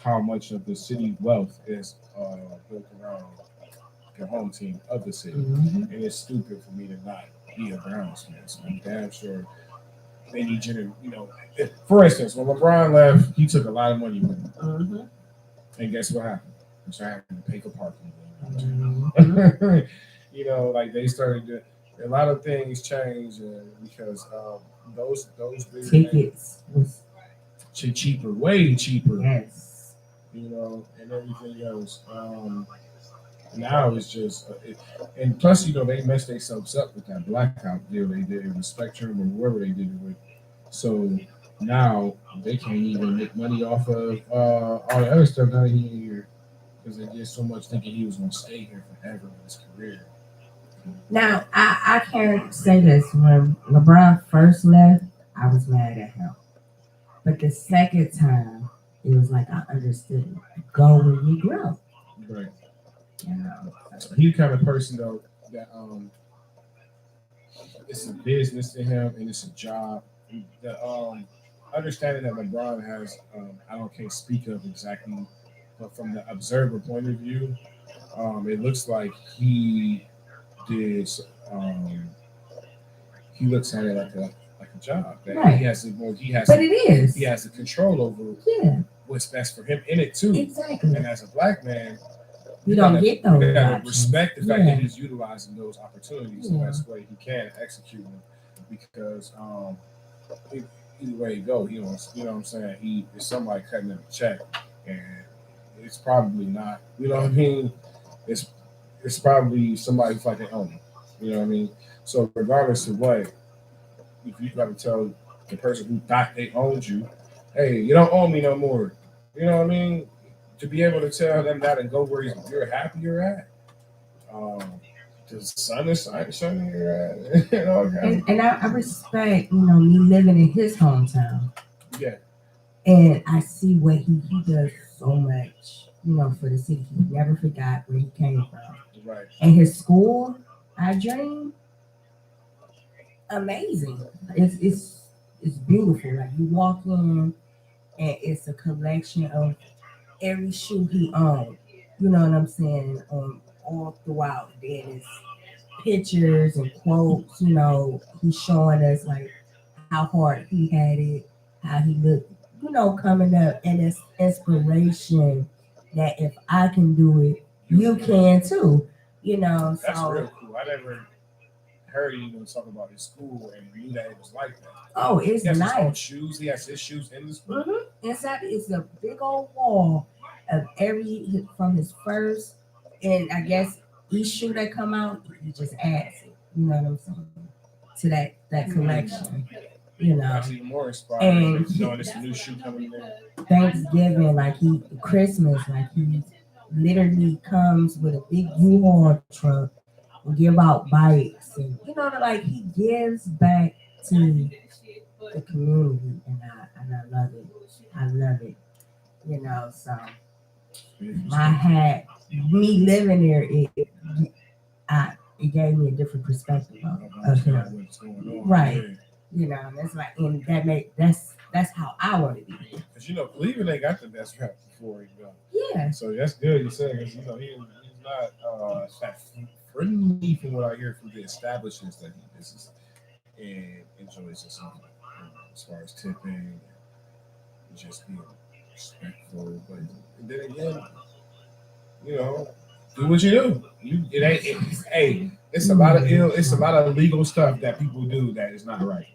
how much of the city wealth is built around the home team of the city, and it's stupid for me to not be a Browns fan. So I'm damn sure any for instance, when LeBron left, he took a lot of money with him, and guess what happened? He started having to pay for parking. Like they started to. A lot of things changed because those big Tickets was cheaper, way cheaper. yes. And everything else. Now it's just, and plus, they messed themselves up with that blackout deal they did with Spectrum or whoever they did it with. So now they can't even make money off of all the other stuff down here because they did so much thinking he was going to stay here forever in his career. Now I can say this: when LeBron first left, I was mad at him, but the second time, it was like I understood. Go where you grow. Right. He the kind of person though that it's a business to him and it's a job. The understanding that LeBron has, can't speak of exactly, but from the observer point of view, it looks like he did. He looks at it like a the job. That Right. he has But it is. he has the control over Yeah, what's best for him in it too. exactly. And as a black man, You don't gotta- get those you gotta options. respect the fact Yeah. that he's utilizing those opportunities the Yeah. best way he can, execute them, because either way he go, you know what I'm saying. He is somebody cutting him a check, and it's probably not. You know what I mean? It's probably somebody who's like they own him. You know what I mean? So regardless of what, if you got to tell the person who thought they owned you, hey, you don't own me no more. You know what I mean? To be able to tell them that and go where you're happier at. The sun is shining you're at. You know, And I respect, me living in his hometown. yeah. And I see what he does so much, for the city. He never forgot where he came from. Right. And his school, I dream, amazing. It's beautiful. Like you walk in and it's a collection of every shoe he owned. You know what I'm saying? All throughout. Then it's pictures and quotes, he's showing us like how hard he had it, how he looked, coming up, and it's inspiration that if I can do it, you can too. That's So real cool. I never heard you even talk about his school and knew that it was like that. oh, it's He has his own nice. shoes. He has his shoes in the school. Inside it's a big old wall of from his first, and I guess each shoe that come out, he just adds it. You know what I'm saying? To that collection. That's even more inspiring. And Knowing it's a new shoe coming in. Thanksgiving, like Christmas, like he literally comes with a big U-Haul truck and give out bikes, and like he gives back to the community, and I love it. I love it. So my hat, me living there, it gave me a different perspective of him. What's going on? Right. Yeah. And that's like, and that's how I want to be. Because Cleveland ain't got the best rap before he go. Yeah. So that's good you said, because he's not that friendly from what I hear from the establishments that he visits and enjoys himself, as far as tipping and just being respectful. But then again, do what you do. It's a lot of legal stuff that people do that is not right.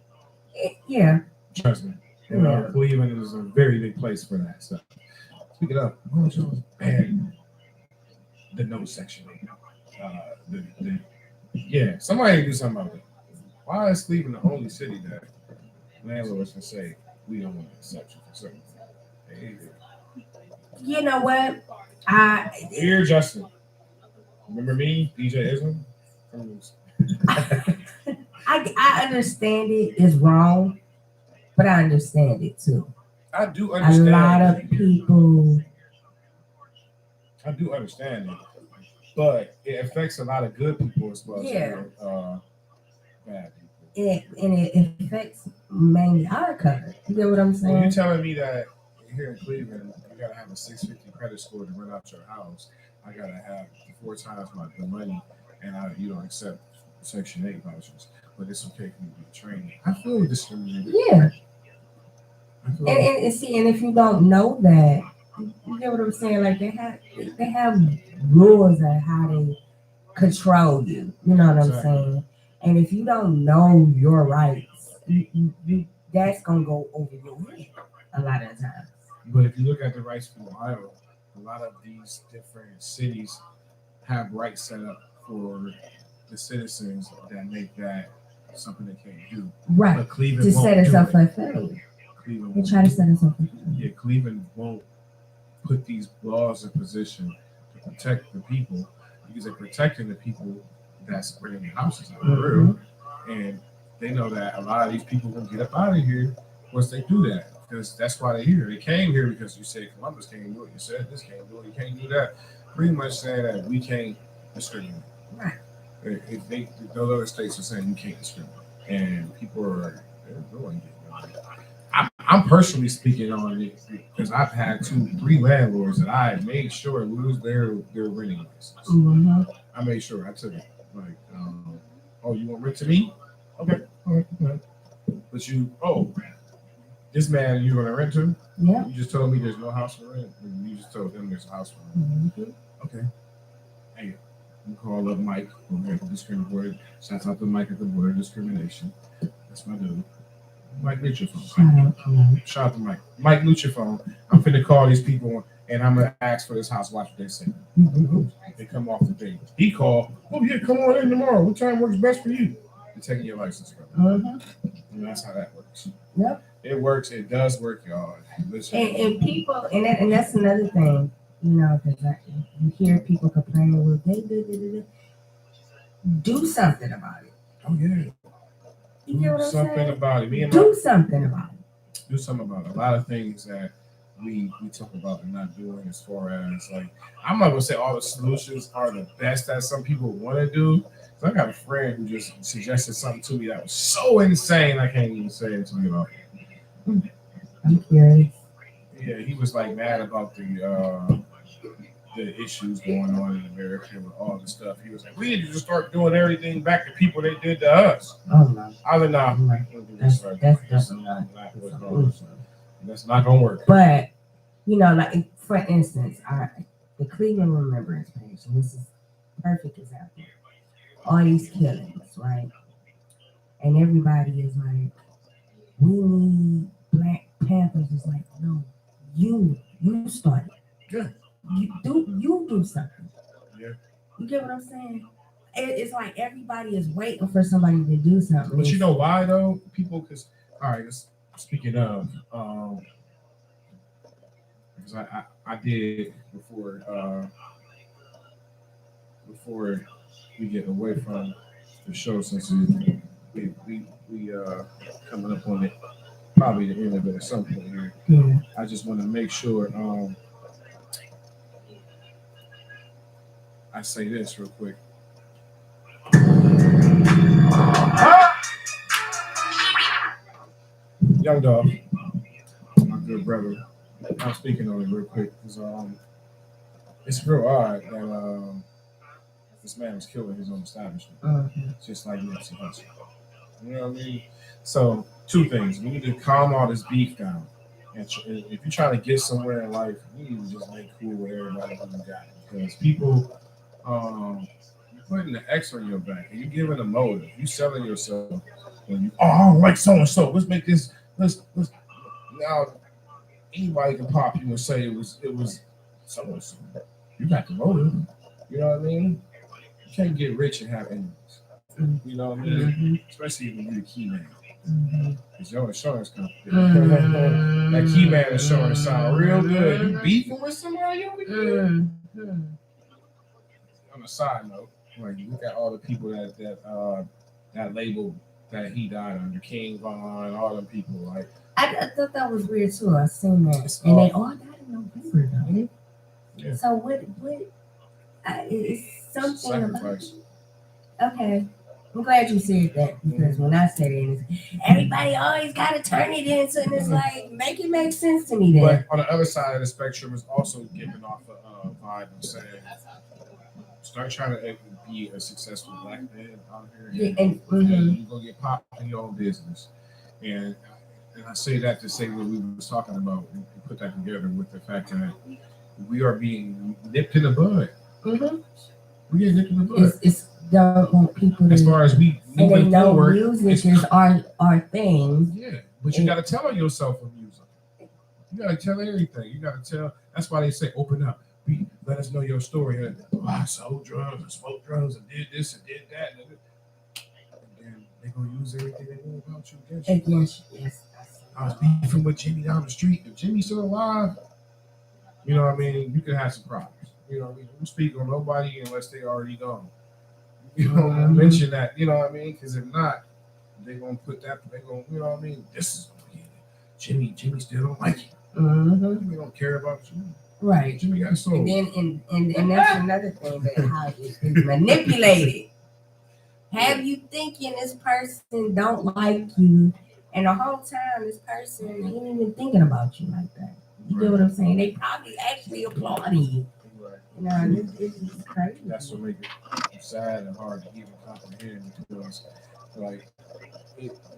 Yeah. Trust me. Yeah. Cleveland is a very big place for that stuff. Speaking of, and the no section. Somebody do something about it. Why is Cleveland the only city that landlords can say we don't want an exception for certain things? You know what? Dear Justin, remember me, DJ Islam? I understand it is wrong, but I understand it too. I do understand. A lot of people. I do understand it, but it affects a lot of good people as well. Yeah. As bad people. It affects mainly our cover. You get what I'm saying? Well, you're telling me that here in Cleveland, you gotta have a 650 credit score to rent out your house. I gotta have 4 times the money, and you don't accept Section 8 vouchers, but it's okay for you to be trained. I feel discriminated. Yeah. And see, and if you don't know that, you get what I'm saying? Like they have rules on how they control you. You know what I'm saying? And if you don't know your rights, you that's gonna go over your head a lot of times. But if you look at the rights from Ohio, a lot of these different cities have rights set up for the citizens that make that something they can't do. Right. But Cleveland To won't set us do up it. for failure. Cleveland They won't try to do set us up for it. failure. Yeah, Cleveland won't put these laws in position to protect the people, because they're protecting the people that's renting the houses out of the real. And they know that a lot of these people will get up out of here once they do that. Because that's why they're here. They came here because you said Columbus can't do it. You said this can't do it. You can't do that. Pretty much saying that we can't discriminate. Right. If the other states are saying you can't discriminate, and people are doing it. I'm personally speaking on it because I've had 2-3 landlords that I made sure lose their renting license. Mm-hmm. I made sure I took it. Like, oh, you want rent to me? Okay. All right. But this man you're gonna rent to? Yeah. You just told me there's no house for rent. You just told them there's a house for rent. Mhm. Okay. Hey, you call up Mike over at the discriminatory. Shouts out to Mike at the Board of Discrimination. That's my dude. Mike, mute your phone. Shout out to Mike. Mike, mute your phone. I'm finna call these people and I'm gonna ask for this house. Watch what they say. They come off the date. He called. Oh yeah, come on in tomorrow. What time works best for you? You're taking your license. Mhm. And that's how that works. Yep. It works. It does work, y'all. Listen. And people, and that's another thing, because you hear people complaining, well, they do something about it. Oh yeah. You get what I'm something saying? about it. Me and Do something about it. do something about it. A lot of things that we talk about and not doing, as far as like, I'm not gonna say all the solutions are the best that some people want to do. So I got a friend who just suggested something to me that was so insane I can't even say it to you about. I'm curious. Yeah, he was like mad about the issues going on in America with all the stuff. He was like, we need to just start doing everything back to people they did to us. Oh no. I was like, nah, That's definitely not. that's not gonna work. But like for instance, the Cleveland Remembrance Page, and this is a perfect example. All these killings, right? And everybody is like, we need Black Panthers. Is like, no, you started. Yeah. You do something. Yeah. You get what I'm saying? It's like everybody is waiting for somebody to do something. But you know why though? People, because all right, speaking of, because I did before we get away from the show, since we coming up on it, probably the end of it at some point here. Yeah. I just want to make sure I say this real quick. Young Dog, my good brother. I'm speaking on it real quick because it's real odd that this man was killed in his own establishment, just like Nipsey Hussle. You know what I mean? So, two things: we need to calm all this beef down, and if you're trying to get somewhere in life, you need to just make cool with everybody who you got, because people, you're putting the X on your back, and you're giving a motive. You selling yourself when you, I don't like so and so. Let's make this. Let's now. Anybody can pop you and say it was so and so. You got the motive. You know what I mean? You can't get rich and have enemies. You know what I mean? Mm-hmm. Especially when you're the key man. Because your insurance company. That key man insurance sound real good. You beefing with somebody over here? On a side note, like you look at all the people that labeled that he died under, King Von, all them people, like I thought that was weird too. I seen that, It's and all- they all died in November though. Yeah. So what? It's something about. sacrifice. Okay, I'm glad you said that, because when I said it, everybody always got to turn it into, and it's like, make it make sense to me then. But on the other side of the spectrum is also giving off a vibe of saying, start trying to be a successful Black man out here, and you go get popped in your own business. And I say that to say what we was talking about, and put that together with the fact that we are being nipped in the bud. We get nipped in the bud. It's don't want people to. As far as we and they moving know forward, music is our thing. yeah, but you got to tell yourself with music. You got to tell everything. You got to tell. That's why they say open up. Let us know your story. And, I sold drugs and smoked drugs and did this and did that. And then they're going to use everything they know about you against you. Yes. I was beefing with Jimmy down the street. If Jimmy's still alive, you know what I mean? You can have some problems. You know what I mean? You speak on nobody unless they already gone. You know, mention that, you know what I mean? Because if not, they're going to put that, they're going to, you know what I mean? This is, Jimmy still don't like you. Jimmy don't care about you. Right. Jimmy got sold. And then and that's another thing, that how it is manipulated. Have you thinking this person don't like you, and the whole time this person ain't even thinking about you like that. You get what I'm saying? They probably actually applauding you. Right. You know, it's crazy. That's what makes it sad and hard to even comprehend, because like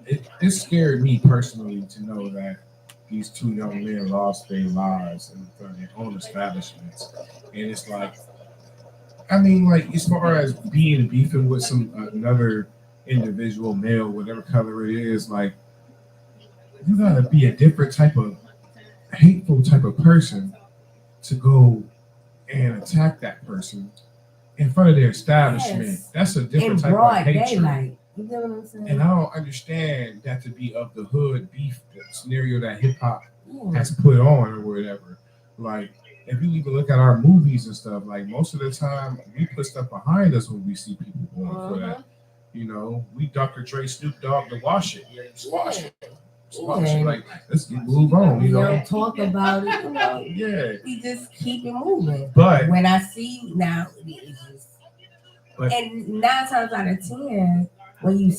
it scared me personally to know that these two young men lost their lives in front of their own establishments, and it's like, I mean, like as far as beefing with another individual, male, whatever color it is, like you gotta be a different type of hateful type of person to go and attack that person in front of their establishment. Yes. That's a In different type of broad hatred. daylight. You get what I'm saying? And I don't understand that to be of the hood beef scenario that hip hop Yeah. has put on or whatever. Like, if you even look at our movies and stuff, like most of the time we put stuff behind us when we see people going for that. You know, we Dr. Dre, Snoop Dogg to wash it. Yeah, squash it. Squash it. Like, let's move on, you We know. don't talk about it, you know. Yeah. We just keep it moving. But When I see now, it's just, and 9 times out of 10, when you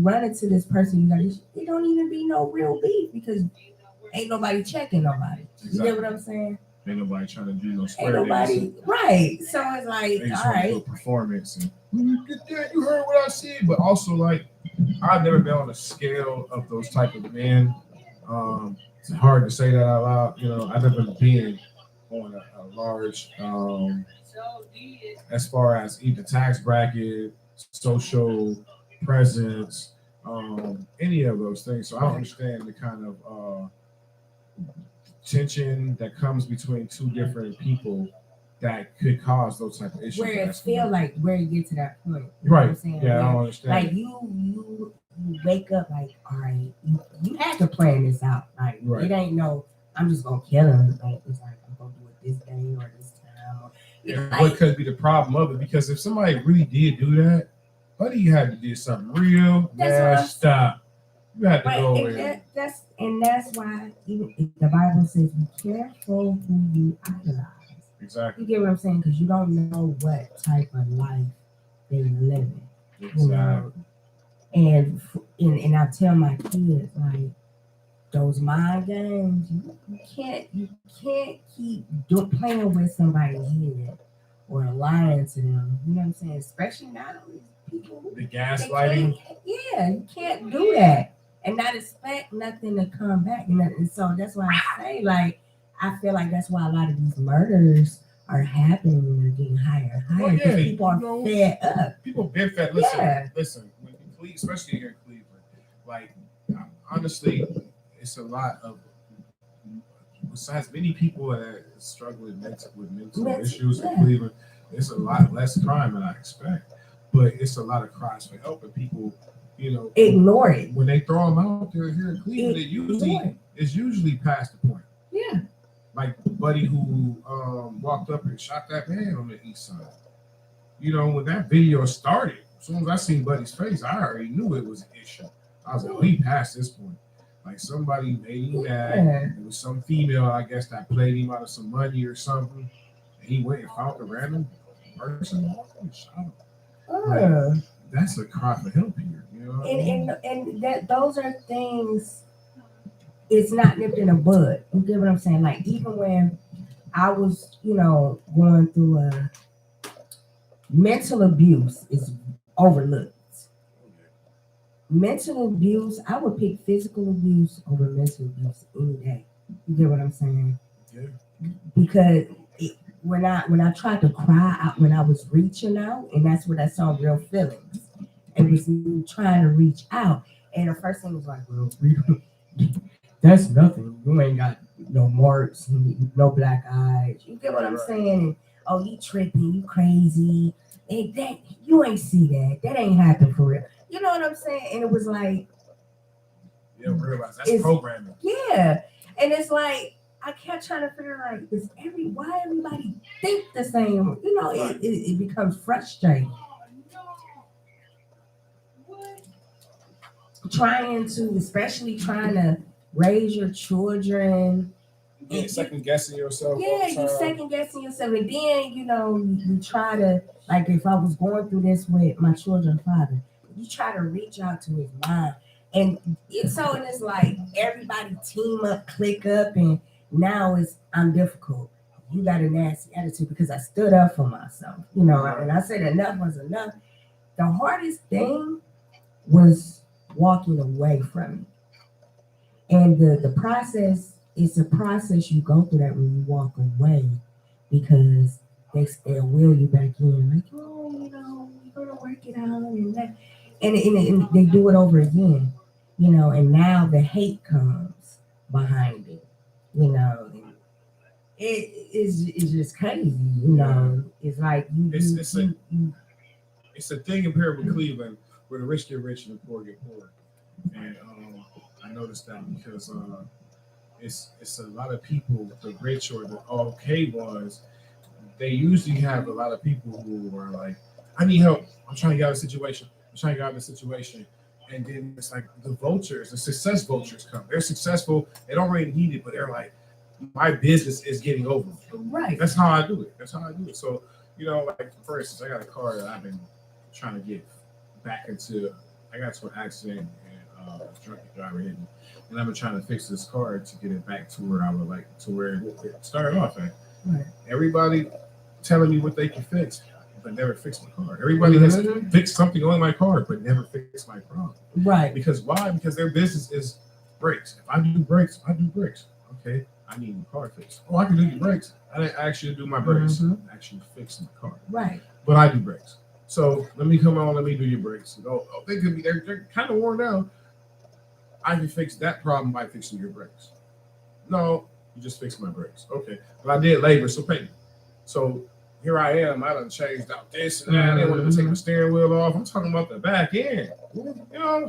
run into this person, it don't even be no real beef because ain't nobody checking nobody. You get what I'm saying? ain't nobody trying to do no Ain't square nobody, right? So it's like, They just all want to do a right, performance and you heard what I said, but also like I've never been on a scale of those type of men. It's hard to say that out loud. You know, I've never been on a large as far as either tax bracket, social presence, any of those things. So I don't understand the kind of tension that comes between two different people that could cause those type of issues. where it feel like where you get to that point. You know what Right. I'm saying? Yeah, I Where, don't understand. like you wake up like, all right, you had to plan this out. Like Right. it ain't no, I'm just gonna kill him. Like it's like I'm gonna do it this day or this time. Or, What could be the problem of it? Because if somebody really did do that, buddy, you had to do something real messed up. You had to right, go and in. that's why even if the Bible says be careful who you idolize. Exactly. You get what I'm saying? Because you don't know what type of life they live in. You know? And I tell my kids like those mind games, you can't keep playing with somebody's head or lying to them. You know what I'm saying? Especially nowadays, people. The gaslighting. You can't do that and not expect nothing to come back. And so that's why I say like I feel like that's why a lot of these murders are happening and they're getting higher and higher because people are fed up. People been fed. Listen. Especially here in Cleveland, like honestly, it's a lot of. Besides many people that are struggling with mental issues in Cleveland, it's a lot less crime than I expect. But it's a lot of cries for help, and people, you know, ignore it when they throw them out there here in Cleveland. It's usually past the point. Yeah. Like Buddy who walked up and shot that man on the east side. You know, when that video started, as soon as I seen Buddy's face, I already knew it was an issue. I was like, we passed this point. Like somebody made him mad. It was some female, I guess, that played him out of some money or something. And he went and found a random person and shot him. Like, that's a cry for help here. You know what I mean? And that those are things. It's not nipped in the bud. You get what I'm saying? Like even when I was, you know, going through a mental abuse is overlooked. Mental abuse, I would pick physical abuse over mental abuse any day. You get what I'm saying? Yeah. Because when I tried to cry out when I was reaching out, and that's when I saw real feelings. It was me trying to reach out, and the first thing was like, well, that's nothing. You ain't got no marks, no black eyes. You get what I'm saying? Oh, you tripping, you crazy. And that you ain't see that. That ain't happen for real. You know what I'm saying? And it was like, you don't realize that's programming. Yeah. And it's like I kept trying to figure out why everybody think the same. You know, it becomes frustrating. Trying to raise your children. Yeah, second guessing yourself. Yeah, you second guessing yourself. And then, you know, you try to, like if I was going through this with my children's father, you try to reach out to his mom. And it's like everybody team up, click up, and now I'm difficult. You got a nasty attitude because I stood up for myself. You know, and I said enough was enough. The hardest thing was walking away from it. And the process is a process you go through that when you walk away, because they'll will you back in, like, oh, we're gonna work it out and that, and they do it over again, and now the hate comes behind it, and it's just crazy, It's like It's a thing in here with Cleveland where the rich get rich and the poor get poor, and I noticed that because it's a lot of people, the rich or the okay ones, they usually have a lot of people who are like, I need help. I'm trying to get out of a situation. And then it's like the vultures, the success vultures come. They're successful. They don't really need it, but they're like, my business is getting over. right. That's how I do it. So, like for instance, I got a car that I've been trying to get back into. I got into an accident and a drunk driver hit me. And I've been trying to fix this car to get it back to where I would like to where it started off at. Right. Everybody telling me what they can fix, but never fix my car. Everybody has fixed something on my car, but never fixed my problem. Right. Because why? Because their business is brakes. If I do brakes, I do brakes. Okay, I need my car fixed. Oh, I can do your brakes. I didn't actually do my brakes. I actually fix my car. Right. But I do brakes. So let me come on, let me do your brakes. They're kind of worn out. I can fix that problem by fixing your brakes. No, you just fixed my brakes. Okay. But I did labor, so pay me. So here I am. I done changed out this and that. They want to take my steering wheel off. I'm talking about the back end.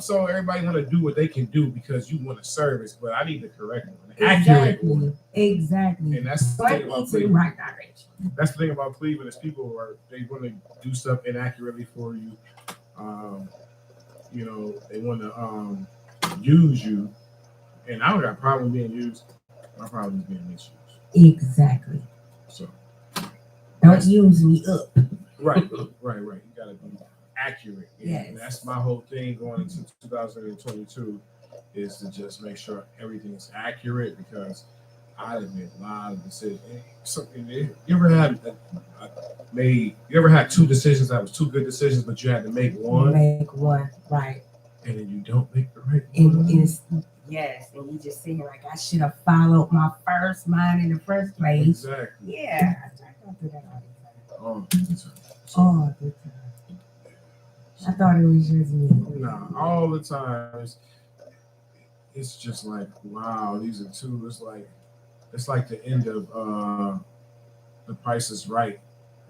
So everybody want to do what they can do because you want a service, but I need the correct one, the accurate one. Exactly. And that's the thing about the Cleveland. right direction. That's the thing about Cleveland is people they want to do stuff inaccurately for you. They want to use you, and I don't got a problem being used. My problem is being misused. Exactly. So don't use me up. Right. You gotta be accurate. Yes. And that's my whole thing going into 2022 is to just make sure everything is accurate because I have made a lot of decisions. You ever had two decisions that was two good decisions, but you had to make one? Make one, right. And then you don't make the right one. Yes, and you just saying like I should have followed my first mind in the first place. Exactly. Yeah, I don't do that all the time. All the time. All the time. I thought it was just me. Nah, all the time. It's just like, wow, these are two. It's like the end of The Price is Right.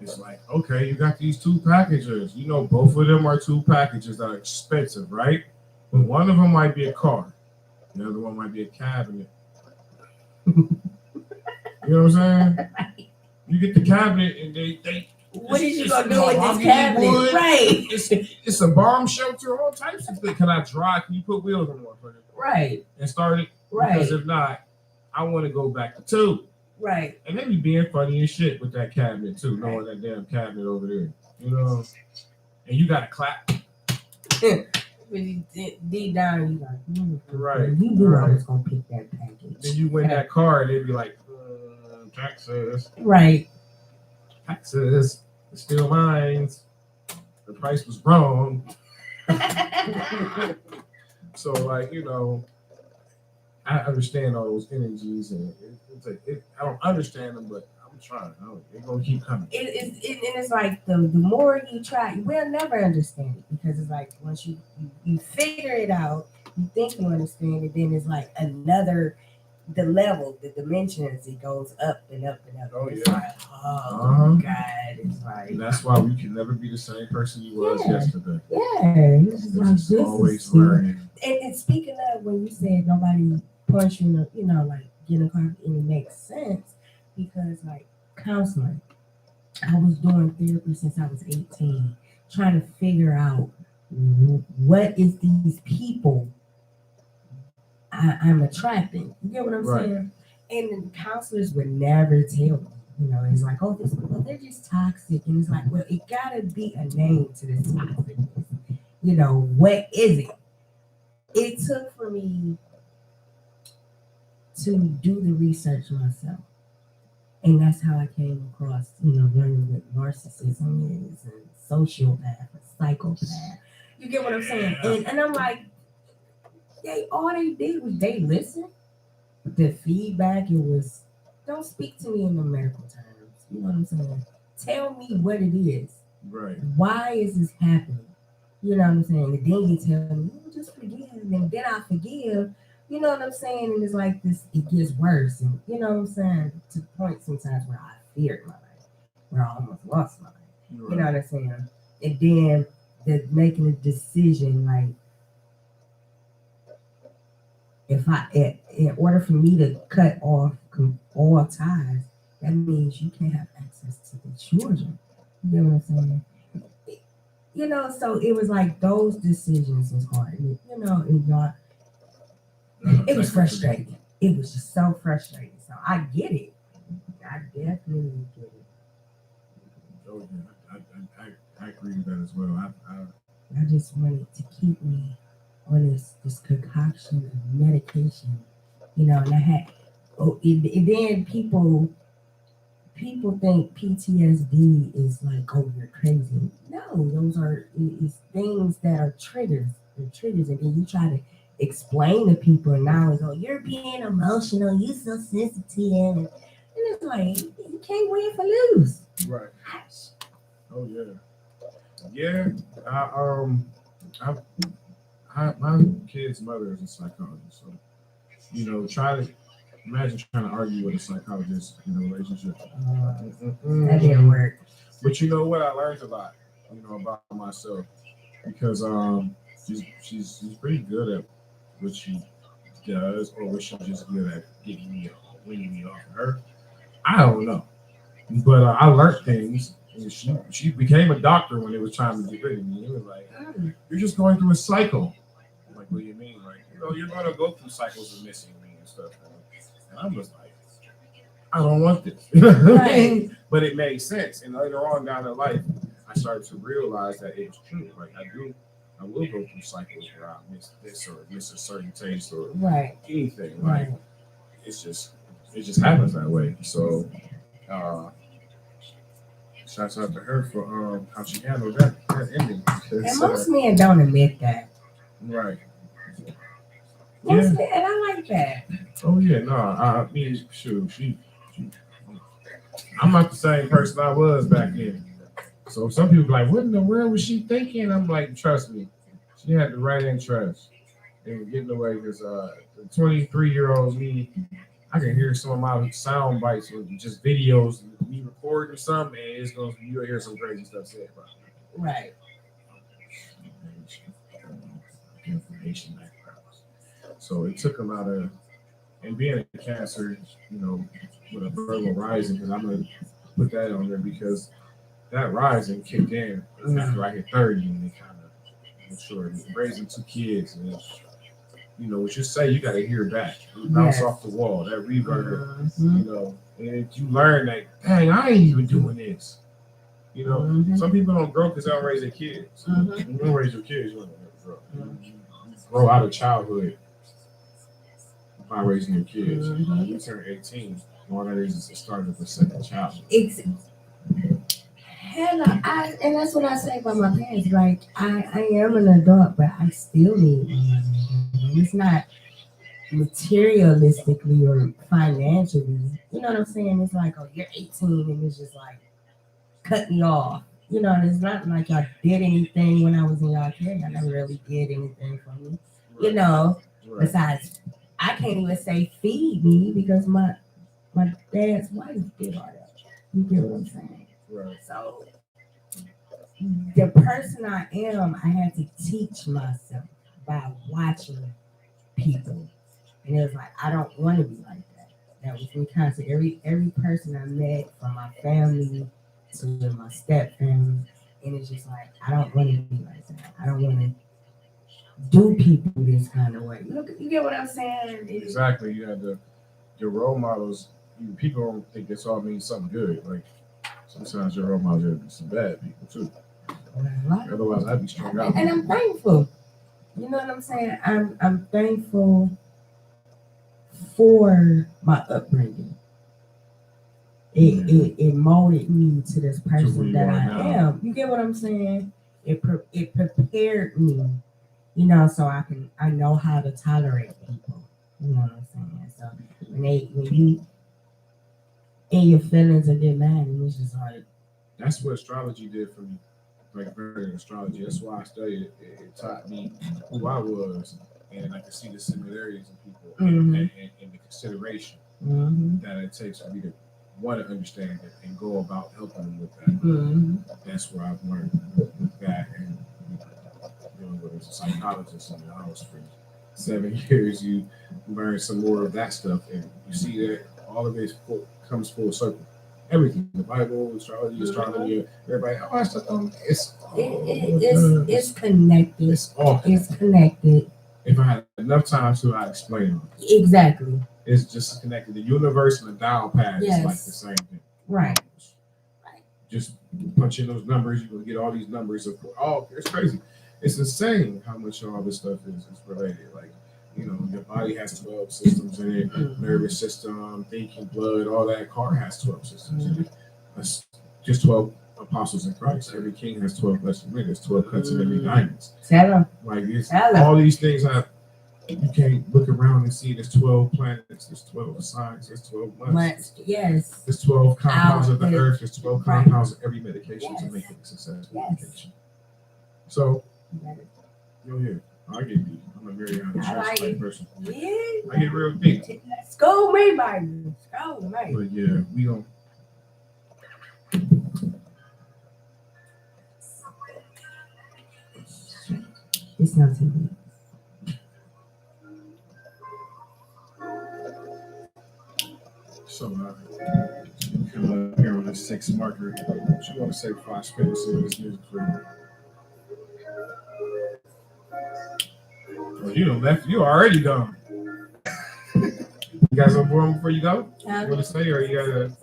It's like, okay, you got these two packages. Both of them are two packages that are expensive, right? But one of them might be a car. The other one might be a cabinet. You know what I'm saying? You get the cabinet and they what is you gonna do with this cabinet? Wood. Right. It's a bomb shelter, all types of things. Can I drive? Can you put wheels on one? Right. And start it? Right. Because if not, I want to go back to two. Right. And they be being funny as shit with that cabinet too, knowing that damn cabinet over there. And you gotta clap. When you deep down, you like, Right. You knew I was gonna pick that package. Then you win that car, and they'd be like, taxes. Right. Taxes. It's still mine. The price was wrong. So, I understand all those energies, and I don't understand them, but I'm trying. They're gonna keep coming. It's like the more you try, you will never understand it because it's like once you figure it out, you think you understand it, then it's like the level, the dimensions, it goes up and up and up. Oh, it's yeah. like, oh God, it's like, And that's why we can never be the same person you was yesterday. yeah, it's just like It's this always is learning. And speaking of when you said nobody punched you, like getting a car, and it makes sense because like counseling, I was doing therapy since I was 18, trying to figure out what is these people I'm attracting. You get what I'm saying? And the counselors would never tell me. It's like, oh, they're just toxic. And it's like, well, it gotta be a name to this toxicness. What is it? It took for me to do the research myself. And that's how I came across, learning what narcissism is and sociopath and psychopath. You get what I'm saying? And I'm like, all they did was they listened. But the feedback, it was, don't speak to me in the medical terms. You know what I'm saying? Tell me what it is. Right. Why is this happening? You know what I'm saying? And then you tell me, just forgive, and then I forgive. You know what I'm saying? And it's like this, it gets worse. And you know what I'm saying? To the point sometimes where I feared my life, where I almost lost my life. You know what I'm saying? And then the making a decision, like, if in order for me to cut off all ties, that means you can't have access to the children. You know what I'm saying? You know, so it was like those decisions was hard. You know, it was frustrating. It was just so frustrating. So I get it. I definitely get it. Oh yeah, I agree with that as well. I just wanted to keep me on this concoction of medication, you know, and I had, then people think PTSD is like, oh, you're crazy. No, those are it's things that are triggers. They're triggers, and then you try to explain to people, and now it's, oh, you're being emotional, you're so sensitive, and it's like you can't win for lose. Right. Oh yeah. My kid's mother is a psychologist, so you know, imagine trying to argue with a psychologist in a relationship. That didn't work. But you know what? I learned a lot, you know, about myself because she's pretty good at what she does, or was she just good at winning me off of her? I don't know, but I learned things. And she became a doctor when it was time to get rid of me. It was like, you're just going through a cycle. I'm like, what do you mean? Like, you know, you're going to go through cycles of missing me and stuff. And I'm just like, I don't want this. Right. But it made sense. And later on down in life, I started to realize that it was true. Like, I will go through cycles where I miss this or miss a certain taste or anything. Like, it just happens that way. So, shouts out to her for how she handled that ending. And most men don't admit that. Right. Most men, and I like that. Oh yeah, no, I mean, shoot, I'm not the same person I was back then. So some people are like, what in the world was she thinking? I'm like, trust me, she had the right interest in getting away because the 23-year-old me, I can hear some of my sound bites with just videos, me recording something, and you'll hear some crazy stuff said about me. Right. Information backgrounds. So it took them out of, and being a Cancer, you know, with a Virgo rising, because I'm gonna put that on there because that rising kicked in after I hit 30, and they kind of matured. Raising 2 kids, and you know what you say, you got to hear back, bounce off the wall, that reverb, you know, and you learn that, dang, I ain't even doing this. You know, some people don't grow because they don't raise their kids. You don't raise your kids, you don't grow. You grow out of childhood by raising your kids. You turn 18, all that is the start of the second child. And that's what I say about my parents. Like, I am an adult, but I still need money. It's not materialistically or financially. You know what I'm saying? It's like, oh, you're 18, and it's just like, cut me off. You know, and it's not like I did anything when I was in y'all care. I never really did anything for me. Right. You know, besides, I can't even say feed me because my dad's wife did all that. You get what I'm saying? Right. So the person I am, I had to teach myself by watching people. And it was like, I don't want to be like that. That was me constantly. Every person I met, from my family to my step family, and it's just like, I don't want to be like that. I don't want to do people this kind of way. You get what I'm saying? Exactly. You had your role models. People don't think this all means something good. Like, sometimes your role models are some bad people too. Otherwise, I'd be strung out. And I'm thankful. You know what I'm saying? I'm thankful for my upbringing. It molded me to this person that I am. You get what I'm saying? It prepared me you know, so I know how to tolerate people. You know what I'm saying? So when you in your feelings or get mad, and it's just like That's what astrology did for me. Like very astrology. That's why I studied it. It taught me who I was, and I could see the similarities in people and the consideration that it takes for me to want to understand it and go about helping them with that. That's where I've learned with that and dealing with as a psychologist in the house for 7 years. You learn some more of that stuff, and you see that all of it comes full circle. Everything, the Bible, astrology, astronomy, everybody, all that stuff. It's connected. It's all It's connected. if I had enough time to, I'd explain it. Exactly. It's just connected. The universe and the dial pad is like the same thing. Right. Just punch in those numbers, you're gonna get all these numbers. It's crazy. It's insane how much all this stuff is related. Like, you know, your body has 12 systems in it, nervous system, thinking, blood, all that. Car has 12 systems in it. That's just 12 apostles in Christ. Every king has 12 blessed men. There's 12 cuts in every diamonds. Like all these things you can't look around and see. There's 12 planets, there's 12 signs, there's 12 months. Yes. There's 12 compounds of the earth, there's 12 compounds of every medication to make it a successful medication. So, yeah, I get deep. I'm a very honest person. Yeah. I get real deep. School me, baby. School me. But yeah, we don't. It's not too big. So, come up here on the 6th marker. What you want to say before I spin some of this music for you? Well, you done left. You already gone. You guys on board before you go? You want to say, or you got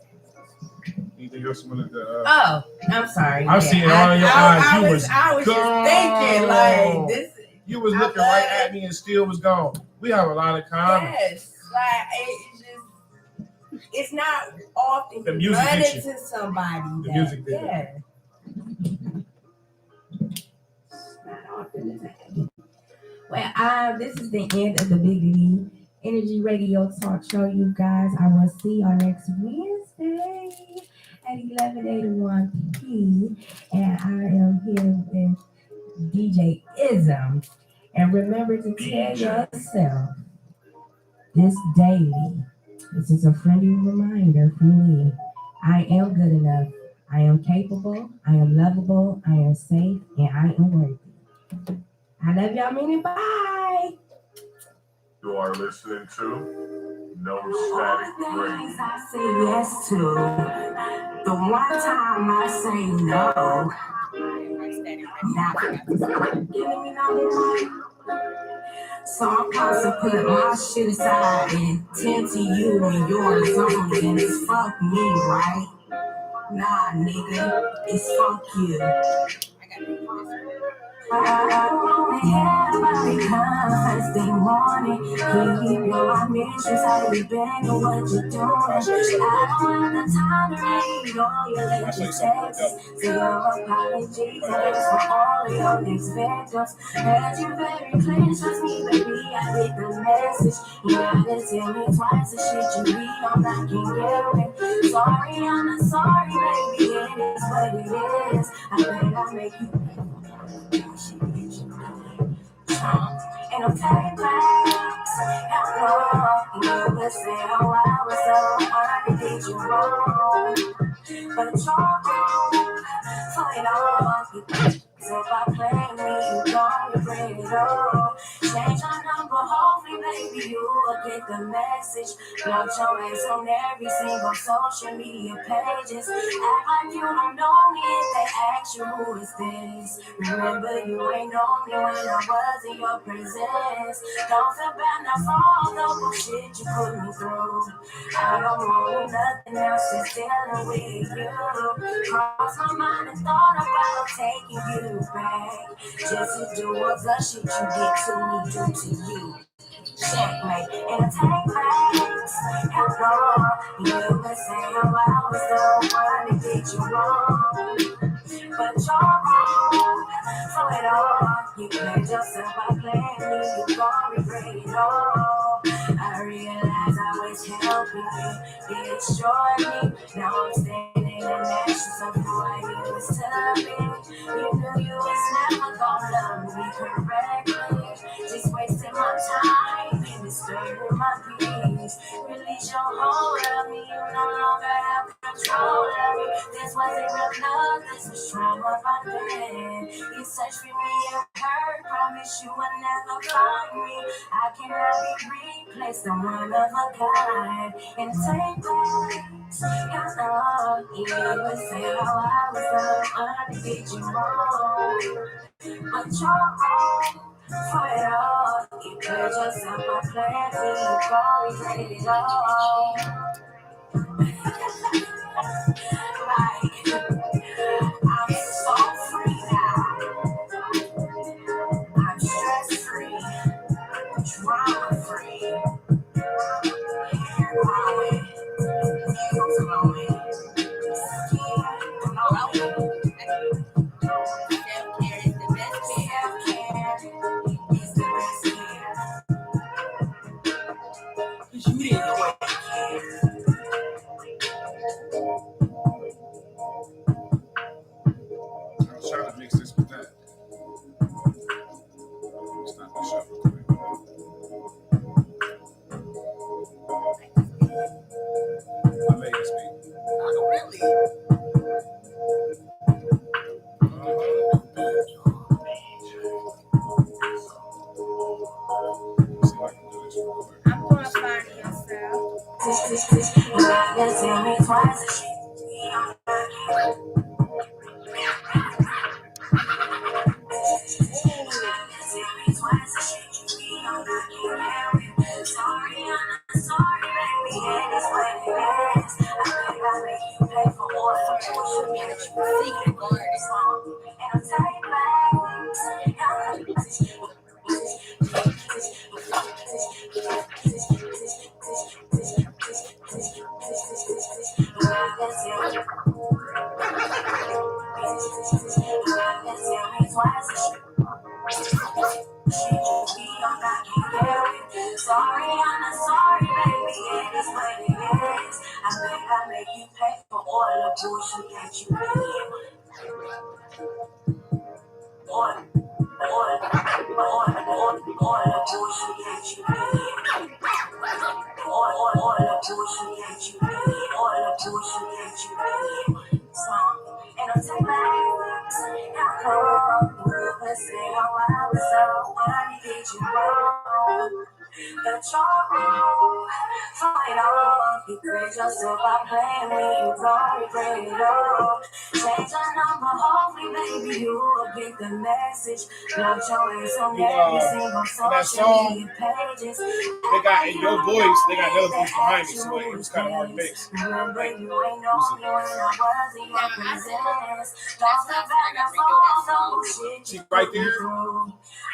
anything else you wanted to? Oh, I'm sorry. I'm seeing it all in your eyes. I was just thinking, like, this. You was looking right at me and still was gone. We have a lot of comments. Yes, it's not often The you music run hit into somebody. The music did it. Not often. Well, this is the end of the Big D Energy Radio Talk Show, you guys. I will see y'all next Wednesday at 11:81 p. And I am here with DJ Ism. And remember to tell yourself this daily. This is a friendly reminder from me. I am good enough. I am capable. I am lovable. I am safe. And I am worthy. I love y'all, meaning bye. You are listening to No Static Radio. I say yes to. The one time I say no. Not giving me no. So I'm supposed to put my shit aside and tend to you and yours only, and it's fuck me, right? Nah, nigga, it's fuck you. Thursday morning, keep your ambitions, how you been and what you doing. I don't have the time to read all your latest texts. So your apologies, thanks for all of your next victims. Heard you very clear, trust me, baby, I get the message. You gotta tell me twice the shit you read, I'm not getting it. Sorry, I'm not sorry, baby, it is what it is. I bet I make you and I'm taking backs. Hell no, you would say, oh, I was so hard to get you wrong. But you're wrong, so it all. So if I play me, you don't regret it all. Change your number, hopefully, baby, you will get the message. Block your ass on every single social media pages. Act like you don't know me if they ask you who is this. Remember, you ain't known me when I was in your presence. Don't feel bad now for all the bullshit you put me through. I don't want nothing else, just dealing with you. Crossed my mind and thought about taking you back, just to do all the shit you did to me, do to you. Checkmate, and I take backs. Hell no, you can say how I was the one to get you wrong, but you're wrong. So it all. You played yourself by playing me. You gon' regret it all. I realize I was helping you. You destroyed me. Now I'm standing in ashes of who I used to be. You knew you was never gonna love me correctly. Just wasting my time and disturbing my peace. Release your hold of me. You no longer have control of me. This wasn't real love. This was trauma bonding. You searched for me and hurt. Promise you would never find me. I cannot be replaced. I'm one of a kind. And take this. You know, you would say how I was the one to get you wrong. But you're wrong. For it all, you played yourself by playing me. You gon' regret it all. Like, I'm so free now. I'm stress free, drama free. Hair growing, nails glowing, skin glowing. Self-care is the best care. Self-care is the best care. 'Cause you didn't know what to care. I was trying to mix this with that. Stop the show real quick. I made this beat. Oh, really? See if I can do this real quick. I'm going to find yourself. Tell me twice. Sorry, I'm sorry, baby. It is what it is. I make you pay for all the bullshit that you see going on. And I'll tell you sorry, I'm not sorry, baby. It is what it is. I make you pay for all the bullshit that you did. All the bullshit that you did. All the bullshit that you did. All the bullshit that you did. And I'll take back. I know you would say how I was so when I did you wrong. But you're wrong. For it all, you create yourself by playing me. You don't regret it all. Change your number, hopefully, baby, you will get the message. Block your ass on every single social media pages. They got in your voice, they got another voice behind me, so it was kind of hard to mix. Remember, you ain't know me when I was in your presence. Lost the back, I all those shit. See right there?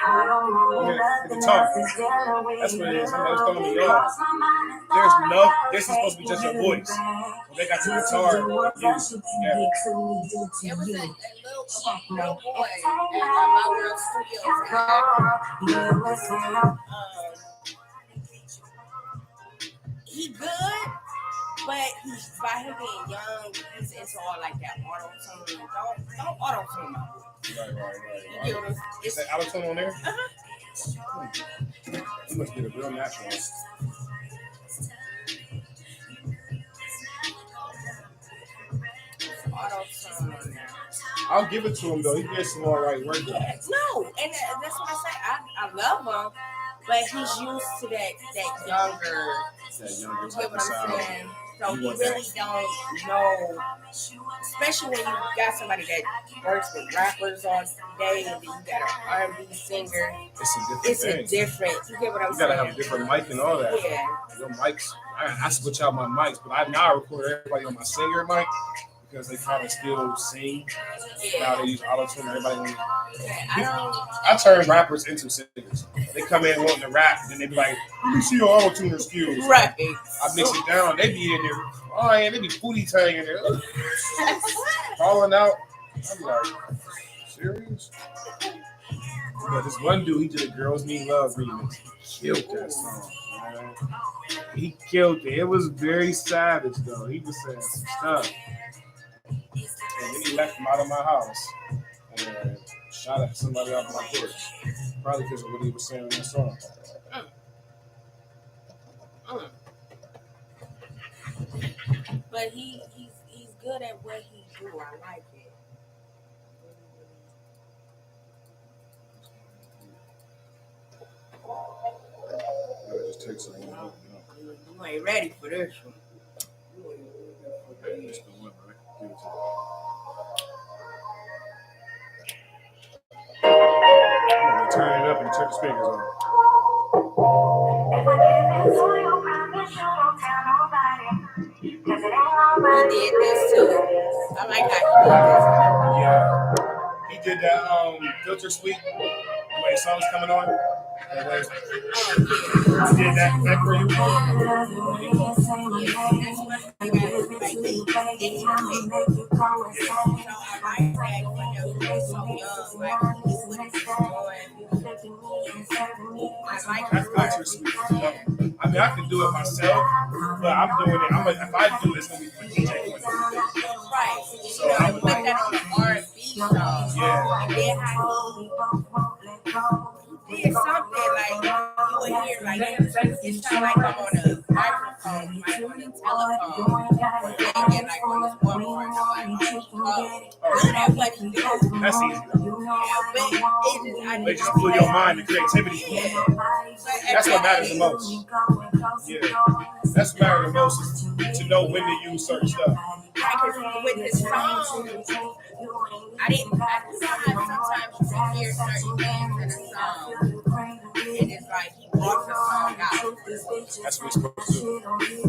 I don't know The nothing guitar. else is dealing with That's what it is. you. Somebody's throwing me off. Lost my mind and There's thought no, about this is supposed to be just your taking voice. it back. They got your Just to guitar. do what You. else you can Yeah. get to me, do to It was a you. little boy at my world studios. You will say He good, but he's by him being young, he's into all like that auto tune. Don't auto tune my boy. Right. You get what I'm Is It's that auto-tune on there? You must get a real natural. auto tune on there. I'll give it to him though. He gets some all right work. No, and that's what I say. I love him, but he's used to that younger. That younger You type get of what I'm sound. saying? So You he want really that. don't know, especially when you got somebody that works with rappers all day, and then you got an R&B singer. It's a different It's thing. a different. You get what I'm You saying? gotta have a different mic and all that. Yeah. Your mics, I switch out my mics, but I now record everybody on my singer mic because they kind of still sing. Now they use auto-tune. Everybody on I don't. I turn rappers into singers. They come in wanting to rap, and then they be like, "Let me see your auto-tuner skills." Right. I mix it down. They be in there. Oh yeah, they be booty tang in there, falling out. I'm like, Serious? But this one dude, he did a Girls Need Love remix. He killed that song, man. He killed it. It was very savage, though. He was saying some stuff. And then he left him out of my house and shot at somebody off my porch. Probably because of what he was saying in the song. But he's good at what he do. I like it. It just takes a while. You ain't ready for this one. Just the one, right? Give it to me. Turn it up and turn the speakers on. He did this too. I like how he did this. Yeah. He did that filter sweep when songs coming on. He did that for you. That's filter sweep. I mean, I can do it myself, but I'm doing it. If I do it, it's gonna be for DJ. Right. So You I'm put that on the R&B song. Yeah. And then how he did something like you would hear like it sound like I'm on a microphone, like on a telephone. And then like on this one part, I'm like, good at what he do. That's easy though. They just blew your mind, the creativity. That's what matters the most. Yeah. That's what matters the most is to know when to use certain stuff. Like with this song, sometimes you can hear certain things in a song, and it's like he walks the song out. That's what it's supposed to do.